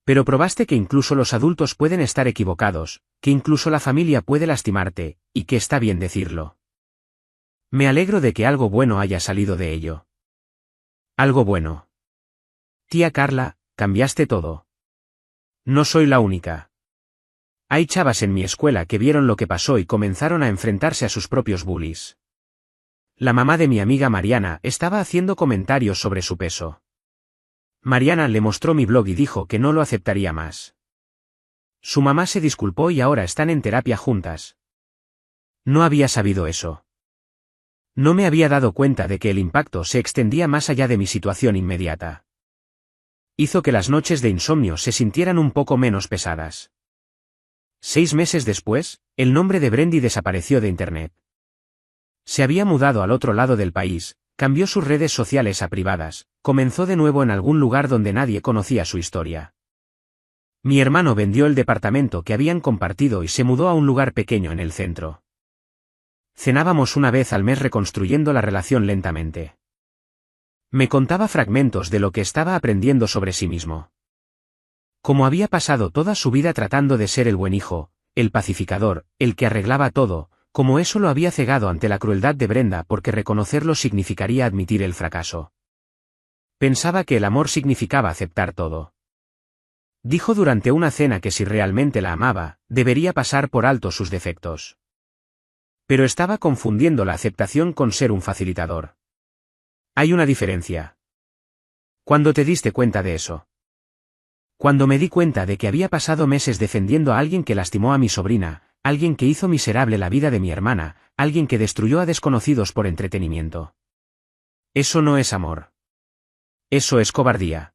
S1: Pero probaste que incluso los adultos pueden estar equivocados, que incluso la familia puede lastimarte, y que está bien decirlo. Me alegro de que algo bueno haya salido de ello. Algo bueno. Tía Carla, cambiaste todo. No soy la única. Hay chavas en mi escuela que vieron lo que pasó y comenzaron a enfrentarse a sus propios bullies. La mamá de mi amiga Mariana estaba haciendo comentarios sobre su peso. Mariana le mostró mi blog y dijo que no lo aceptaría más. Su mamá se disculpó y ahora están en terapia juntas. No había sabido eso. No me había dado cuenta de que el impacto se extendía más allá de mi situación inmediata. Hizo que las noches de insomnio se sintieran un poco menos pesadas. 6 meses después, el nombre de Brendy desapareció de Internet. Se había mudado al otro lado del país, cambió sus redes sociales a privadas, comenzó de nuevo en algún lugar donde nadie conocía su historia. Mi hermano vendió el departamento que habían compartido y se mudó a un lugar pequeño en el centro. Cenábamos una vez al mes reconstruyendo la relación lentamente. Me contaba fragmentos de lo que estaba aprendiendo sobre sí mismo. Como había pasado toda su vida tratando de ser el buen hijo, el pacificador, el que arreglaba todo, como eso lo había cegado ante la crueldad de Brenda porque reconocerlo significaría admitir el fracaso. Pensaba que el amor significaba aceptar todo. Dijo durante una cena que si realmente la amaba, debería pasar por alto sus defectos. Pero estaba confundiendo la aceptación con ser un facilitador. Hay una diferencia. ¿Cuándo te diste cuenta de eso? Cuando me di cuenta de que había pasado meses defendiendo a alguien que lastimó a mi sobrina, alguien que hizo miserable la vida de mi hermana, alguien que destruyó a desconocidos por entretenimiento. Eso no es amor. Eso es cobardía.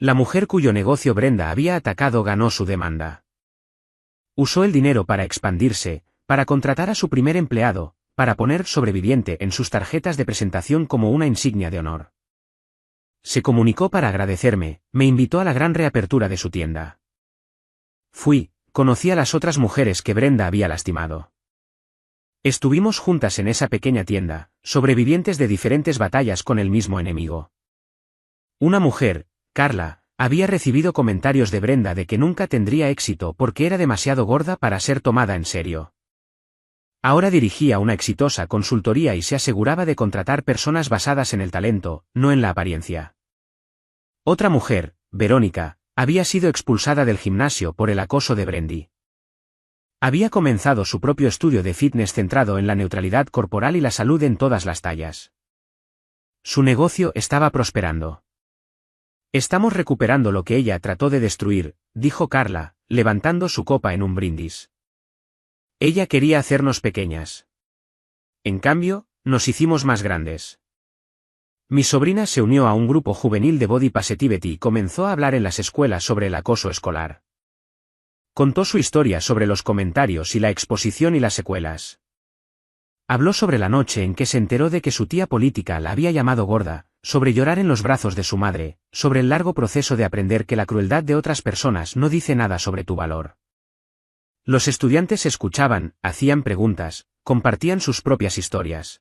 S1: La mujer cuyo negocio Brenda había atacado ganó su demanda. Usó el dinero para expandirse, para contratar a su primer empleado, para poner sobreviviente en sus tarjetas de presentación como una insignia de honor. Se comunicó para agradecerme, me invitó a la gran reapertura de su tienda. Fui, conocí a las otras mujeres que Brenda había lastimado. Estuvimos juntas en esa pequeña tienda, sobrevivientes de diferentes batallas con el mismo enemigo. Una mujer, Carla, había recibido comentarios de Brenda de que nunca tendría éxito porque era demasiado gorda para ser tomada en serio. Ahora dirigía una exitosa consultoría y se aseguraba de contratar personas basadas en el talento, no en la apariencia. Otra mujer, Verónica, había sido expulsada del gimnasio por el acoso de Brendy. Había comenzado su propio estudio de fitness centrado en la neutralidad corporal y la salud en todas las tallas. Su negocio estaba prosperando. Estamos recuperando lo que ella trató de destruir, dijo Carla, levantando su copa en un brindis. Ella quería hacernos pequeñas. En cambio, nos hicimos más grandes. Mi sobrina se unió a un grupo juvenil de Body Positivity y comenzó a hablar en las escuelas sobre el acoso escolar. Contó su historia sobre los comentarios y la exposición y las secuelas. Habló sobre la noche en que se enteró de que su tía política la había llamado gorda, sobre llorar en los brazos de su madre, sobre el largo proceso de aprender que la crueldad de otras personas no dice nada sobre tu valor. Los estudiantes escuchaban, hacían preguntas, compartían sus propias historias.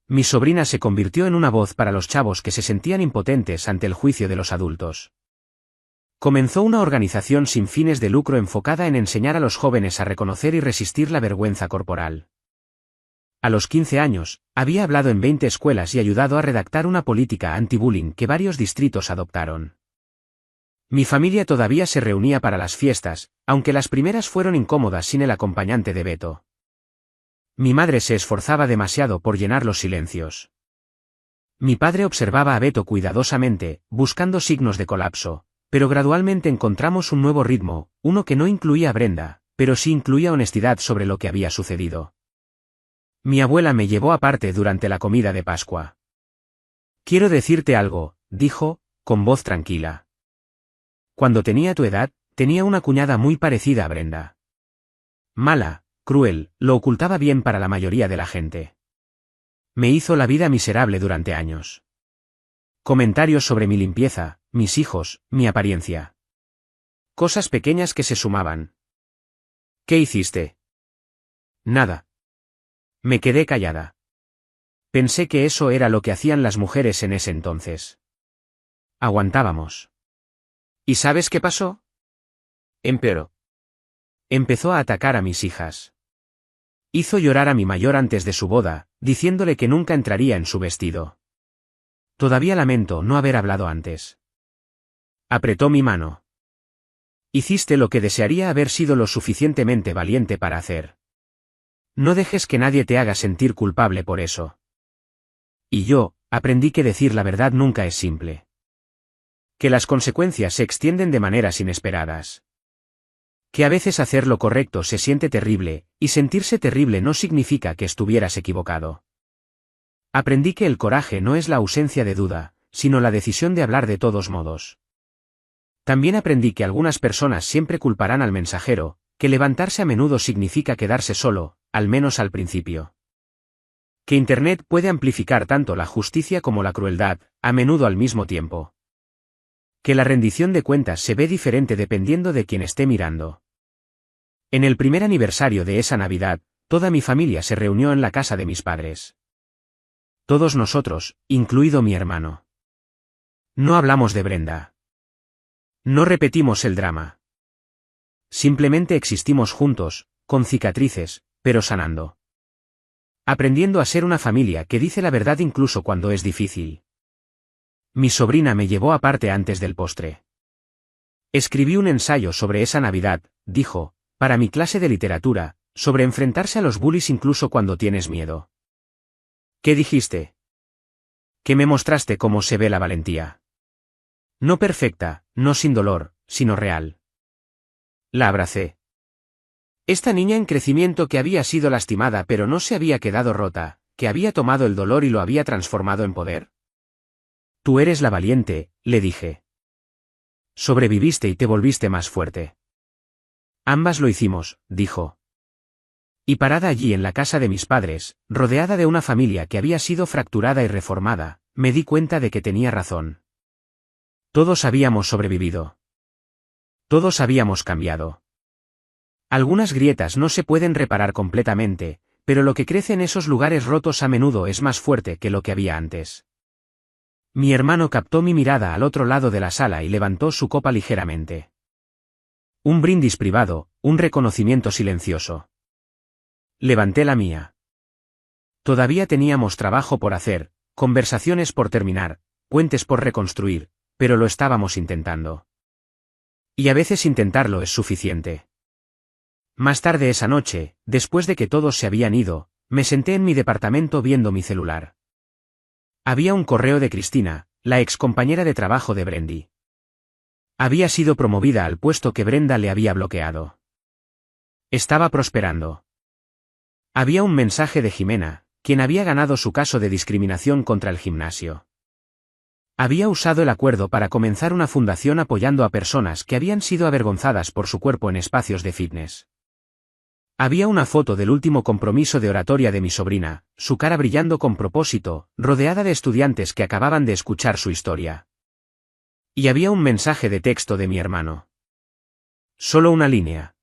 S1: Mi sobrina se convirtió en una voz para los chavos que se sentían impotentes ante el juicio de los adultos. Comenzó una organización sin fines de lucro enfocada en enseñar a los jóvenes a reconocer y resistir la vergüenza corporal. A los 15 años, había hablado en 20 escuelas y ayudado a redactar una política anti-bullying que varios distritos adoptaron. Mi familia todavía se reunía para las fiestas, aunque las primeras fueron incómodas sin el acompañante de Beto. Mi madre se esforzaba demasiado por llenar los silencios. Mi padre observaba a Beto cuidadosamente, buscando signos de colapso, pero gradualmente encontramos un nuevo ritmo, uno que no incluía a Brenda, pero sí incluía honestidad sobre lo que había sucedido. Mi abuela me llevó aparte durante la comida de Pascua. Quiero decirte algo, dijo, con voz tranquila. Cuando tenía tu edad, tenía una cuñada muy parecida a Brenda. Mala, cruel, lo ocultaba bien para la mayoría de la gente. Me hizo la vida miserable durante años. Comentarios sobre mi limpieza, mis hijos, mi apariencia. Cosas pequeñas que se sumaban. ¿Qué hiciste? Nada. Me quedé callada. Pensé que eso era lo que hacían las mujeres en ese entonces. Aguantábamos. ¿Y sabes qué pasó? Empeoró. Empezó a atacar a mis hijas. Hizo llorar a mi mayor antes de su boda, diciéndole que nunca entraría en su vestido. Todavía lamento no haber hablado antes. Apretó mi mano. Hiciste lo que desearía haber sido lo suficientemente valiente para hacer. No dejes que nadie te haga sentir culpable por eso. Y yo, aprendí que decir la verdad nunca es simple. Que las consecuencias se extienden de maneras inesperadas. Que a veces hacer lo correcto se siente terrible, y sentirse terrible no significa que estuvieras equivocado. Aprendí que el coraje no es la ausencia de duda, sino la decisión de hablar de todos modos. También aprendí que algunas personas siempre culparán al mensajero, que levantarse a menudo significa quedarse solo, al menos al principio. Que Internet puede amplificar tanto la justicia como la crueldad, a menudo al mismo tiempo. Que la rendición de cuentas se ve diferente dependiendo de quien esté mirando. En el primer aniversario de esa Navidad, toda mi familia se reunió en la casa de mis padres. Todos nosotros, incluido mi hermano. No hablamos de Brenda. No repetimos el drama. Simplemente existimos juntos, con cicatrices, pero sanando. Aprendiendo a ser una familia que dice la verdad incluso cuando es difícil. Mi sobrina me llevó aparte antes del postre. Escribí un ensayo sobre esa Navidad, dijo, para mi clase de literatura, sobre enfrentarse a los bullies incluso cuando tienes miedo. ¿Qué dijiste? Que me mostraste cómo se ve la valentía. No perfecta, no sin dolor, sino real. La abracé. Esta niña en crecimiento que había sido lastimada pero no se había quedado rota, que había tomado el dolor y lo había transformado en poder. Tú eres la valiente, le dije. Sobreviviste y te volviste más fuerte. Ambas lo hicimos, dijo. Y parada allí en la casa de mis padres, rodeada de una familia que había sido fracturada y reformada, me di cuenta de que tenía razón. Todos habíamos sobrevivido. Todos habíamos cambiado. Algunas grietas no se pueden reparar completamente, pero lo que crece en esos lugares rotos a menudo es más fuerte que lo que había antes. Mi hermano captó mi mirada al otro lado de la sala y levantó su copa ligeramente. Un brindis privado, un reconocimiento silencioso. Levanté la mía. Todavía teníamos trabajo por hacer, conversaciones por terminar, puentes por reconstruir, pero lo estábamos intentando. Y a veces intentarlo es suficiente. Más tarde esa noche, después de que todos se habían ido, me senté en mi departamento viendo mi celular. Había un correo de Cristina, la excompañera de trabajo de Brendy. Había sido promovida al puesto que Brenda le había bloqueado. Estaba prosperando. Había un mensaje de Jimena, quien había ganado su caso de discriminación contra el gimnasio. Había usado el acuerdo para comenzar una fundación apoyando a personas que habían sido avergonzadas por su cuerpo en espacios de fitness. Había una foto del último compromiso de oratoria de mi sobrina, su cara brillando con propósito, rodeada de estudiantes que acababan de escuchar su historia. Y había un mensaje de texto de mi hermano. Solo una línea.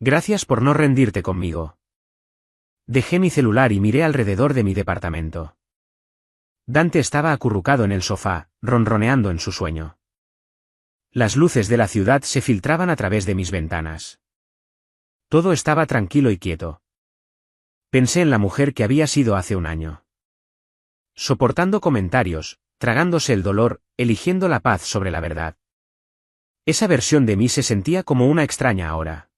S1: Gracias por no rendirte conmigo. Dejé mi celular y miré alrededor de mi departamento. Dante estaba acurrucado en el sofá, ronroneando en su sueño. Las luces de la ciudad se filtraban a través de mis ventanas. Todo estaba tranquilo y quieto. Pensé en la mujer que había sido hace un año. Soportando comentarios, tragándose el dolor, eligiendo la paz sobre la verdad. Esa versión de mí se sentía como una extraña ahora.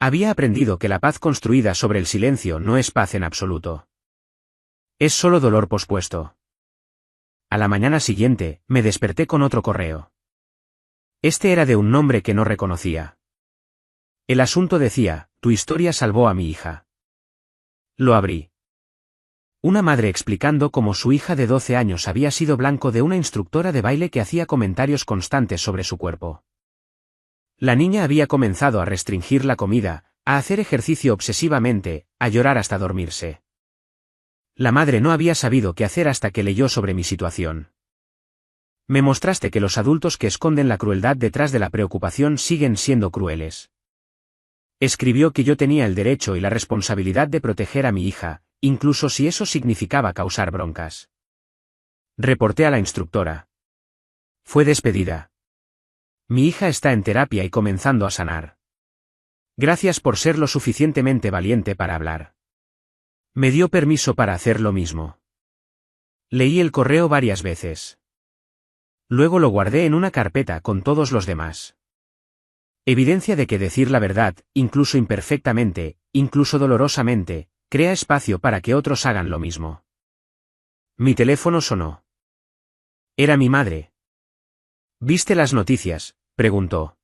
S1: Había aprendido que la paz construida sobre el silencio no es paz en absoluto. Es solo dolor pospuesto. A la mañana siguiente, me desperté con otro correo. Este era de un nombre que no reconocía. El asunto decía, tu historia salvó a mi hija. Lo abrí. Una madre explicando cómo su hija de 12 años había sido blanco de una instructora de baile que hacía comentarios constantes sobre su cuerpo. La niña había comenzado a restringir la comida, a hacer ejercicio obsesivamente, a llorar hasta dormirse. La madre no había sabido qué hacer hasta que leyó sobre mi situación. Me mostraste que los adultos que esconden la crueldad detrás de la preocupación siguen siendo crueles. Escribió que yo tenía el derecho y la responsabilidad de proteger a mi hija, incluso si eso significaba causar broncas. Reporté a la instructora. Fue despedida. Mi hija está en terapia y comenzando a sanar. Gracias por ser lo suficientemente valiente para hablar. Me dio permiso para hacer lo mismo. Leí el correo varias veces. Luego lo guardé en una carpeta con todos los demás. Evidencia de que decir la verdad, incluso imperfectamente, incluso dolorosamente, crea espacio para que otros hagan lo mismo. Mi teléfono sonó. Era mi madre. ¿Viste las noticias?, preguntó.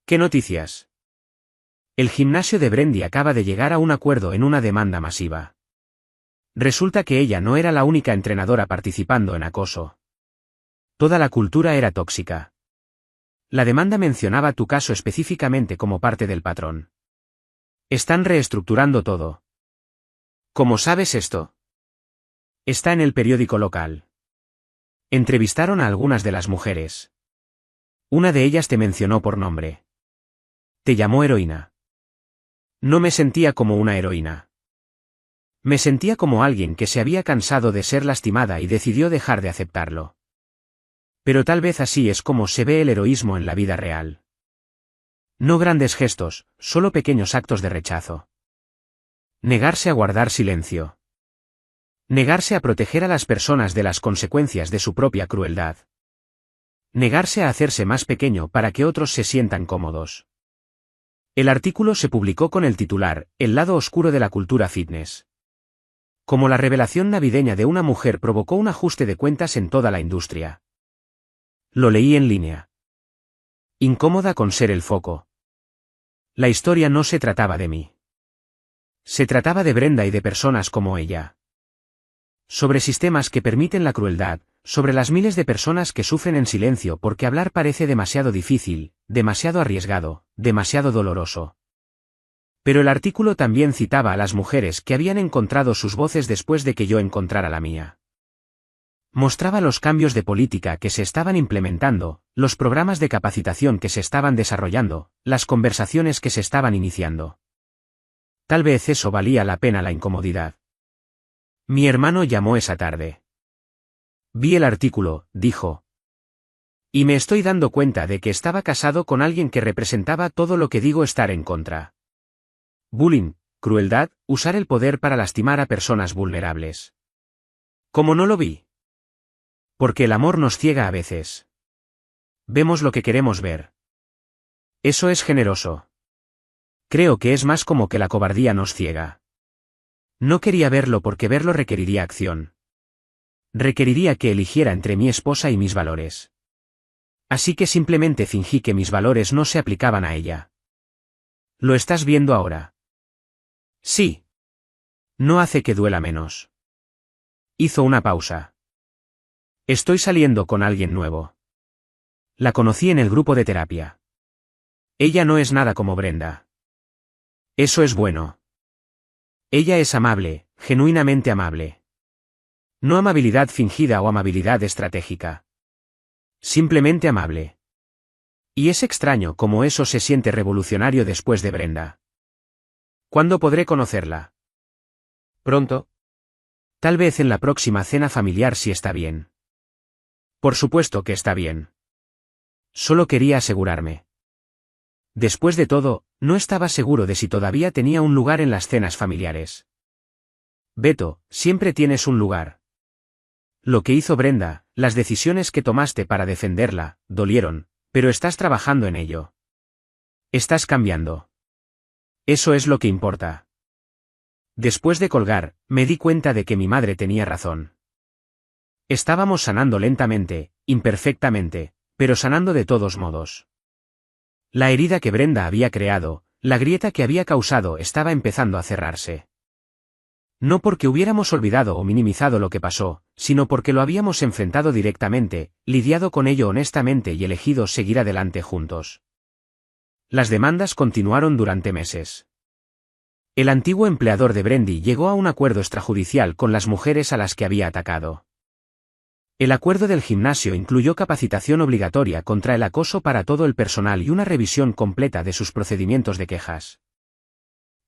S1: ¿Qué noticias? El gimnasio de Brendy acaba de llegar a un acuerdo en una demanda masiva. Resulta que ella no era la única entrenadora participando en acoso. Toda la cultura era tóxica. La demanda mencionaba tu caso específicamente como parte del patrón. Están reestructurando todo. ¿Cómo sabes esto? Está en el periódico local. Entrevistaron a algunas de las mujeres. Una de ellas te mencionó por nombre. Te llamó heroína. No me sentía como una heroína. Me sentía como alguien que se había cansado de ser lastimada y decidió dejar de aceptarlo. Pero tal vez así es como se ve el heroísmo en la vida real. No grandes gestos, solo pequeños actos de rechazo. Negarse a guardar silencio. Negarse a proteger a las personas de las consecuencias de su propia crueldad. Negarse a hacerse más pequeño para que otros se sientan cómodos. El artículo se publicó con el titular, El lado oscuro de la cultura fitness. Como la revelación navideña de una mujer provocó un ajuste de cuentas en toda la industria. Lo leí en línea. Incómoda con ser el foco. La historia no se trataba de mí. Se trataba de Brenda y de personas como ella. Sobre sistemas que permiten la crueldad, sobre las miles de personas que sufren en silencio porque hablar parece demasiado difícil, demasiado arriesgado, demasiado doloroso. Pero el artículo también citaba a las mujeres que habían encontrado sus voces después de que yo encontrara la mía. Mostraba los cambios de política que se estaban implementando, los programas de capacitación que se estaban desarrollando, las conversaciones que se estaban iniciando. Tal vez eso valía la pena la incomodidad. Mi hermano llamó esa tarde. Vi el artículo, dijo. Y me estoy dando cuenta de que estaba casado con alguien que representaba todo lo que digo estar en contra. Bullying, crueldad, usar el poder para lastimar a personas vulnerables. ¿Cómo no lo vi? Porque el amor nos ciega a veces. Vemos lo que queremos ver. Eso es generoso. Creo que es más como que la cobardía nos ciega. No quería verlo porque verlo requeriría acción. Requeriría que eligiera entre mi esposa y mis valores. Así que simplemente fingí que mis valores no se aplicaban a ella. ¿Lo estás viendo ahora? Sí. No hace que duela menos. Hizo una pausa. Estoy saliendo con alguien nuevo. La conocí en el grupo de terapia. Ella no es nada como Brenda. Eso es bueno. Ella es amable, genuinamente amable. No amabilidad fingida o amabilidad estratégica. Simplemente amable. Y es extraño cómo eso se siente revolucionario después de Brenda. ¿Cuándo podré conocerla? Pronto. Tal vez en la próxima cena familiar si está bien. Por supuesto que está bien. Solo quería asegurarme. Después de todo, no estaba seguro de si todavía tenía un lugar en las cenas familiares. Beto, siempre tienes un lugar. Lo que hizo Brenda, las decisiones que tomaste para defenderla, dolieron, pero estás trabajando en ello. Estás cambiando. Eso es lo que importa. Después de colgar, me di cuenta de que mi madre tenía razón. Estábamos sanando lentamente, imperfectamente, pero sanando de todos modos. La herida que Brenda había creado, la grieta que había causado estaba empezando a cerrarse. No porque hubiéramos olvidado o minimizado lo que pasó, sino porque lo habíamos enfrentado directamente, lidiado con ello honestamente y elegido seguir adelante juntos. Las demandas continuaron durante meses. El antiguo empleador de Brendy llegó a un acuerdo extrajudicial con las mujeres a las que había atacado. El acuerdo del gimnasio incluyó capacitación obligatoria contra el acoso para todo el personal y una revisión completa de sus procedimientos de quejas.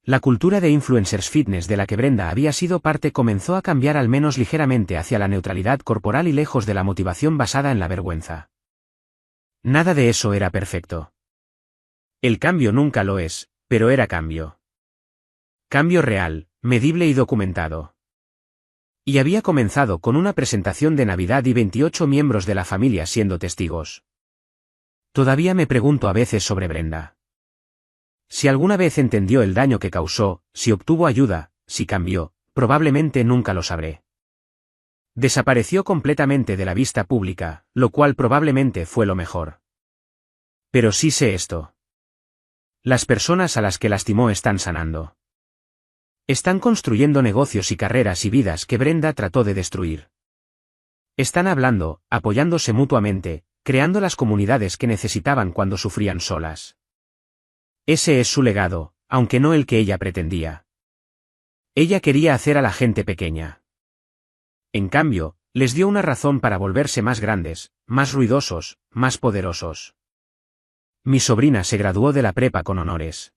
S1: La cultura de influencers fitness de la que Brenda había sido parte comenzó a cambiar al menos ligeramente hacia la neutralidad corporal y lejos de la motivación basada en la vergüenza. Nada de eso era perfecto. El cambio nunca lo es, pero era cambio. Cambio real, medible y documentado. Y había comenzado con una presentación de Navidad y 28 miembros de la familia siendo testigos. Todavía me pregunto a veces sobre Brenda. Si alguna vez entendió el daño que causó, si obtuvo ayuda, si cambió, probablemente nunca lo sabré. Desapareció completamente de la vista pública, lo cual probablemente fue lo mejor. Pero sí sé esto. Las personas a las que lastimó están sanando. Están construyendo negocios y carreras y vidas que Brenda trató de destruir. Están hablando, apoyándose mutuamente, creando las comunidades que necesitaban cuando sufrían solas. Ese es su legado, aunque no el que ella pretendía. Ella quería hacer a la gente pequeña. En cambio, les dio una razón para volverse más grandes, más ruidosos, más poderosos. Mi sobrina se graduó de la prepa con honores.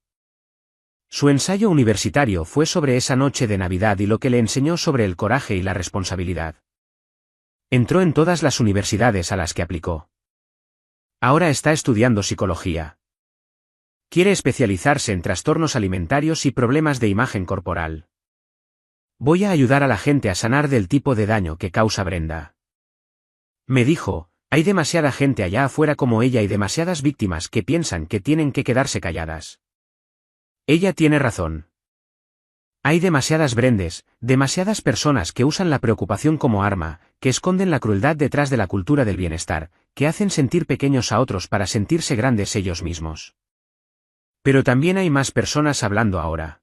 S1: Su ensayo universitario fue sobre esa noche de Navidad y lo que le enseñó sobre el coraje y la responsabilidad. Entró en todas las universidades a las que aplicó. Ahora está estudiando psicología. Quiere especializarse en trastornos alimentarios y problemas de imagen corporal. Voy a ayudar a la gente a sanar del tipo de daño que causa Brenda. Me dijo, hay demasiada gente allá afuera como ella y demasiadas víctimas que piensan que tienen que quedarse calladas. Ella tiene razón. Hay demasiadas Brendes, demasiadas personas que usan la preocupación como arma, que esconden la crueldad detrás de la cultura del bienestar, que hacen sentir pequeños a otros para sentirse grandes ellos mismos. Pero también hay más personas hablando ahora.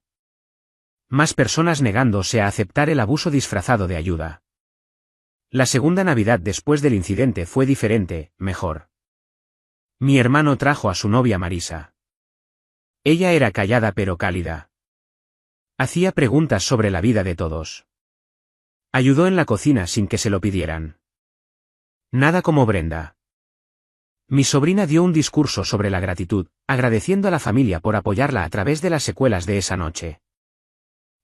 S1: Más personas negándose a aceptar el abuso disfrazado de ayuda. La segunda Navidad después del incidente fue diferente, mejor. Mi hermano trajo a su novia Marisa. Ella era callada pero cálida. Hacía preguntas sobre la vida de todos. Ayudó en la cocina sin que se lo pidieran. Nada como Brenda. Mi sobrina dio un discurso sobre la gratitud, agradeciendo a la familia por apoyarla a través de las secuelas de esa noche.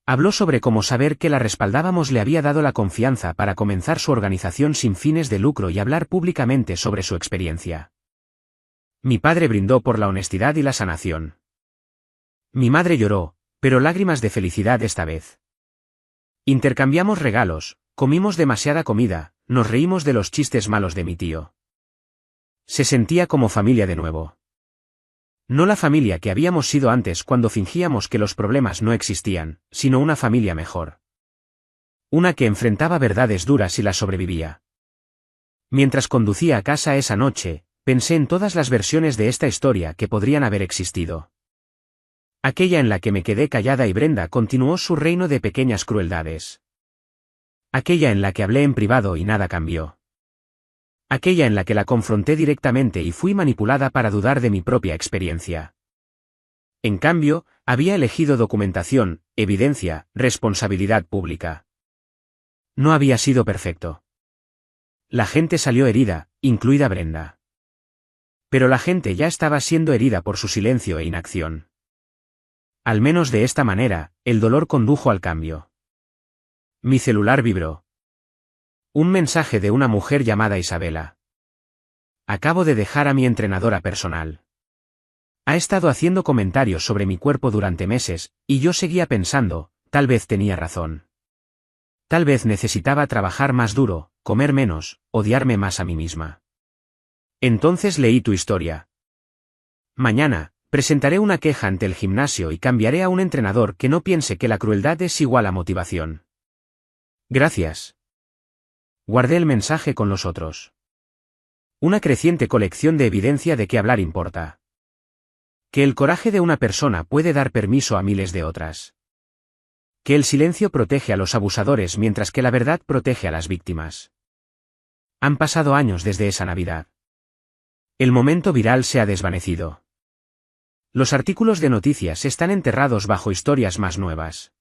S1: Habló sobre cómo saber que la respaldábamos le había dado la confianza para comenzar su organización sin fines de lucro y hablar públicamente sobre su experiencia. Mi padre brindó por la honestidad y la sanación. Mi madre lloró, pero lágrimas de felicidad esta vez. Intercambiamos regalos, comimos demasiada comida, nos reímos de los chistes malos de mi tío. Se sentía como familia de nuevo. No la familia que habíamos sido antes cuando fingíamos que los problemas no existían, sino una familia mejor. Una que enfrentaba verdades duras y las sobrevivía. Mientras conducía a casa esa noche, pensé en todas las versiones de esta historia que podrían haber existido. Aquella en la que me quedé callada y Brenda continuó su reino de pequeñas crueldades. Aquella en la que hablé en privado y nada cambió. Aquella en la que la confronté directamente y fui manipulada para dudar de mi propia experiencia. En cambio, había elegido documentación, evidencia, responsabilidad pública. No había sido perfecto. La gente salió herida, incluida Brenda. Pero la gente ya estaba siendo herida por su silencio e inacción. Al menos de esta manera, el dolor condujo al cambio. Mi celular vibró. Un mensaje de una mujer llamada Isabela. Acabo de dejar a mi entrenadora personal. Ha estado haciendo comentarios sobre mi cuerpo durante meses, y yo seguía pensando, tal vez tenía razón. Tal vez necesitaba trabajar más duro, comer menos, odiarme más a mí misma. Entonces leí tu historia. Mañana, presentaré una queja ante el gimnasio y cambiaré a un entrenador que no piense que la crueldad es igual a motivación. Gracias. Guardé el mensaje con los otros. Una creciente colección de evidencia de que hablar importa. Que el coraje de una persona puede dar permiso a miles de otras. Que el silencio protege a los abusadores mientras que la verdad protege a las víctimas. Han pasado años desde esa Navidad. El momento viral se ha desvanecido. Los artículos de noticias están enterrados bajo historias más nuevas.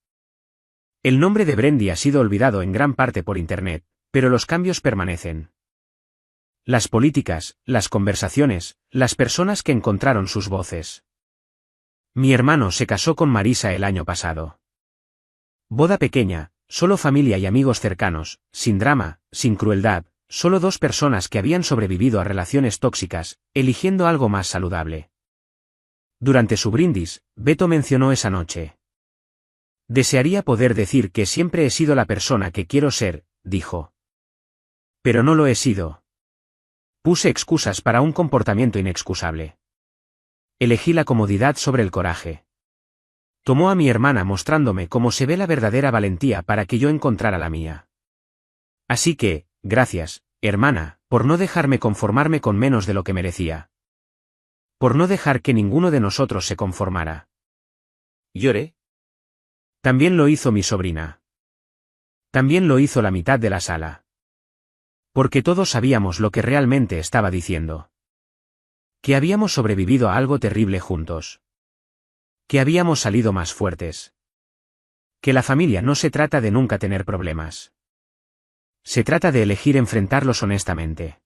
S1: El nombre de Brendy ha sido olvidado en gran parte por Internet, pero los cambios permanecen. Las políticas, las conversaciones, las personas que encontraron sus voces. Mi hermano se casó con Marisa el año pasado. Boda pequeña, solo familia y amigos cercanos, sin drama, sin crueldad, solo dos personas que habían sobrevivido a relaciones tóxicas, eligiendo algo más saludable. Durante su brindis, Beto mencionó esa noche. Desearía poder decir que siempre he sido la persona que quiero ser, dijo. Pero no lo he sido. Puse excusas para un comportamiento inexcusable. Elegí la comodidad sobre el coraje. Tomó a mi hermana mostrándome cómo se ve la verdadera valentía para que yo encontrara la mía. Así que, gracias, hermana, por no dejarme conformarme con menos de lo que merecía. Por no dejar que ninguno de nosotros se conformara. ¿Lloré? También lo hizo mi sobrina. También lo hizo la mitad de la sala. Porque todos sabíamos lo que realmente estaba diciendo. Que habíamos sobrevivido a algo terrible juntos. Que habíamos salido más fuertes. Que la familia no se trata de nunca tener problemas. Se trata de elegir enfrentarlos honestamente.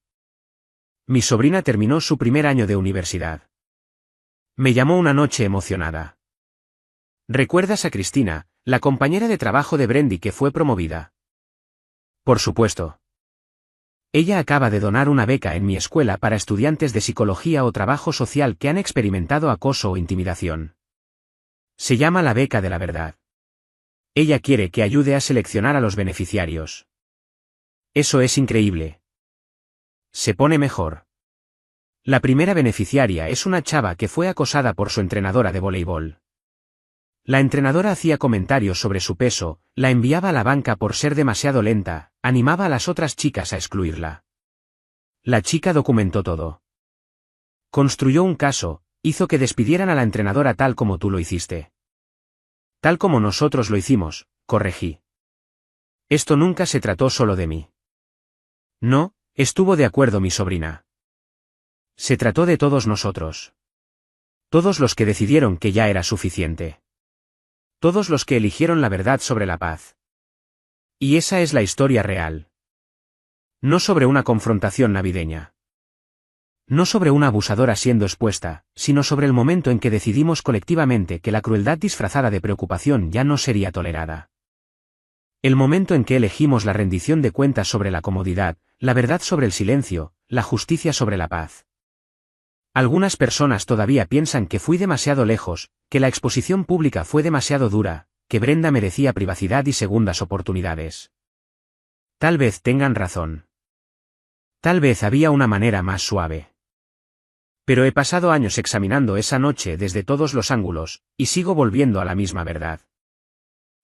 S1: Mi sobrina terminó su primer año de universidad. Me llamó una noche emocionada. ¿Recuerdas a Cristina, la compañera de trabajo de Brendy que fue promovida? Por supuesto. Ella acaba de donar una beca en mi escuela para estudiantes de psicología o trabajo social que han experimentado acoso o intimidación. Se llama la beca de la verdad. Ella quiere que ayude a seleccionar a los beneficiarios. Eso es increíble. Se pone mejor. La primera beneficiaria es una chava que fue acosada por su entrenadora de voleibol. La entrenadora hacía comentarios sobre su peso, la enviaba a la banca por ser demasiado lenta, animaba a las otras chicas a excluirla. La chica documentó todo. Construyó un caso, hizo que despidieran a la entrenadora tal como tú lo hiciste. Tal como nosotros lo hicimos, corregí. Esto nunca se trató solo de mí. No, estuvo de acuerdo mi sobrina. Se trató de todos nosotros. Todos los que decidieron que ya era suficiente. Todos los que eligieron la verdad sobre la paz. Y esa es la historia real. No sobre una confrontación navideña. No sobre una abusadora siendo expuesta, sino sobre el momento en que decidimos colectivamente que la crueldad disfrazada de preocupación ya no sería tolerada. El momento en que elegimos la rendición de cuentas sobre la comodidad, la verdad sobre el silencio, la justicia sobre la paz. Algunas personas todavía piensan que fui demasiado lejos, que la exposición pública fue demasiado dura, que Brenda merecía privacidad y segundas oportunidades. Tal vez tengan razón. Tal vez había una manera más suave. Pero he pasado años examinando esa noche desde todos los ángulos, y sigo volviendo a la misma verdad.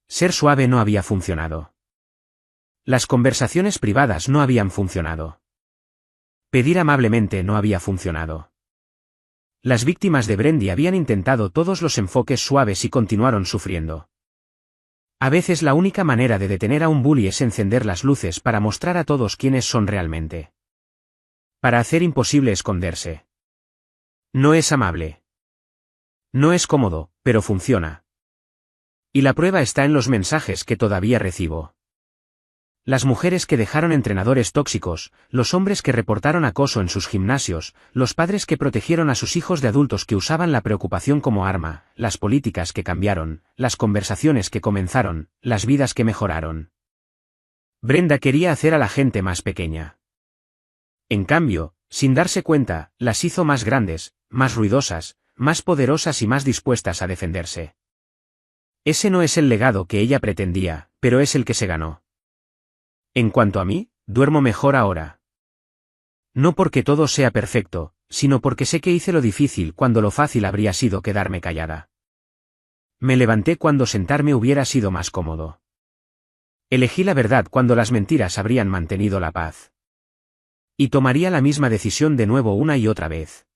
S1: Ser suave no había funcionado. Las conversaciones privadas no habían funcionado. Pedir amablemente no había funcionado. Las víctimas de Brendy habían intentado todos los enfoques suaves y continuaron sufriendo. A veces la única manera de detener a un bully es encender las luces para mostrar a todos quiénes son realmente. Para hacer imposible esconderse. No es amable. No es cómodo, pero funciona. Y la prueba está en los mensajes que todavía recibo. Las mujeres que dejaron entrenadores tóxicos, los hombres que reportaron acoso en sus gimnasios, los padres que protegieron a sus hijos de adultos que usaban la preocupación como arma, las políticas que cambiaron, las conversaciones que comenzaron, las vidas que mejoraron. Brenda quería hacer a la gente más pequeña. En cambio, sin darse cuenta, las hizo más grandes, más ruidosas, más poderosas y más dispuestas a defenderse. Ese no es el legado que ella pretendía, pero es el que se ganó. En cuanto a mí, duermo mejor ahora. No porque todo sea perfecto, sino porque sé que hice lo difícil cuando lo fácil habría sido quedarme callada. Me levanté cuando sentarme hubiera sido más cómodo. Elegí la verdad cuando las mentiras habrían mantenido la paz. Y tomaría la misma decisión de nuevo una y otra vez.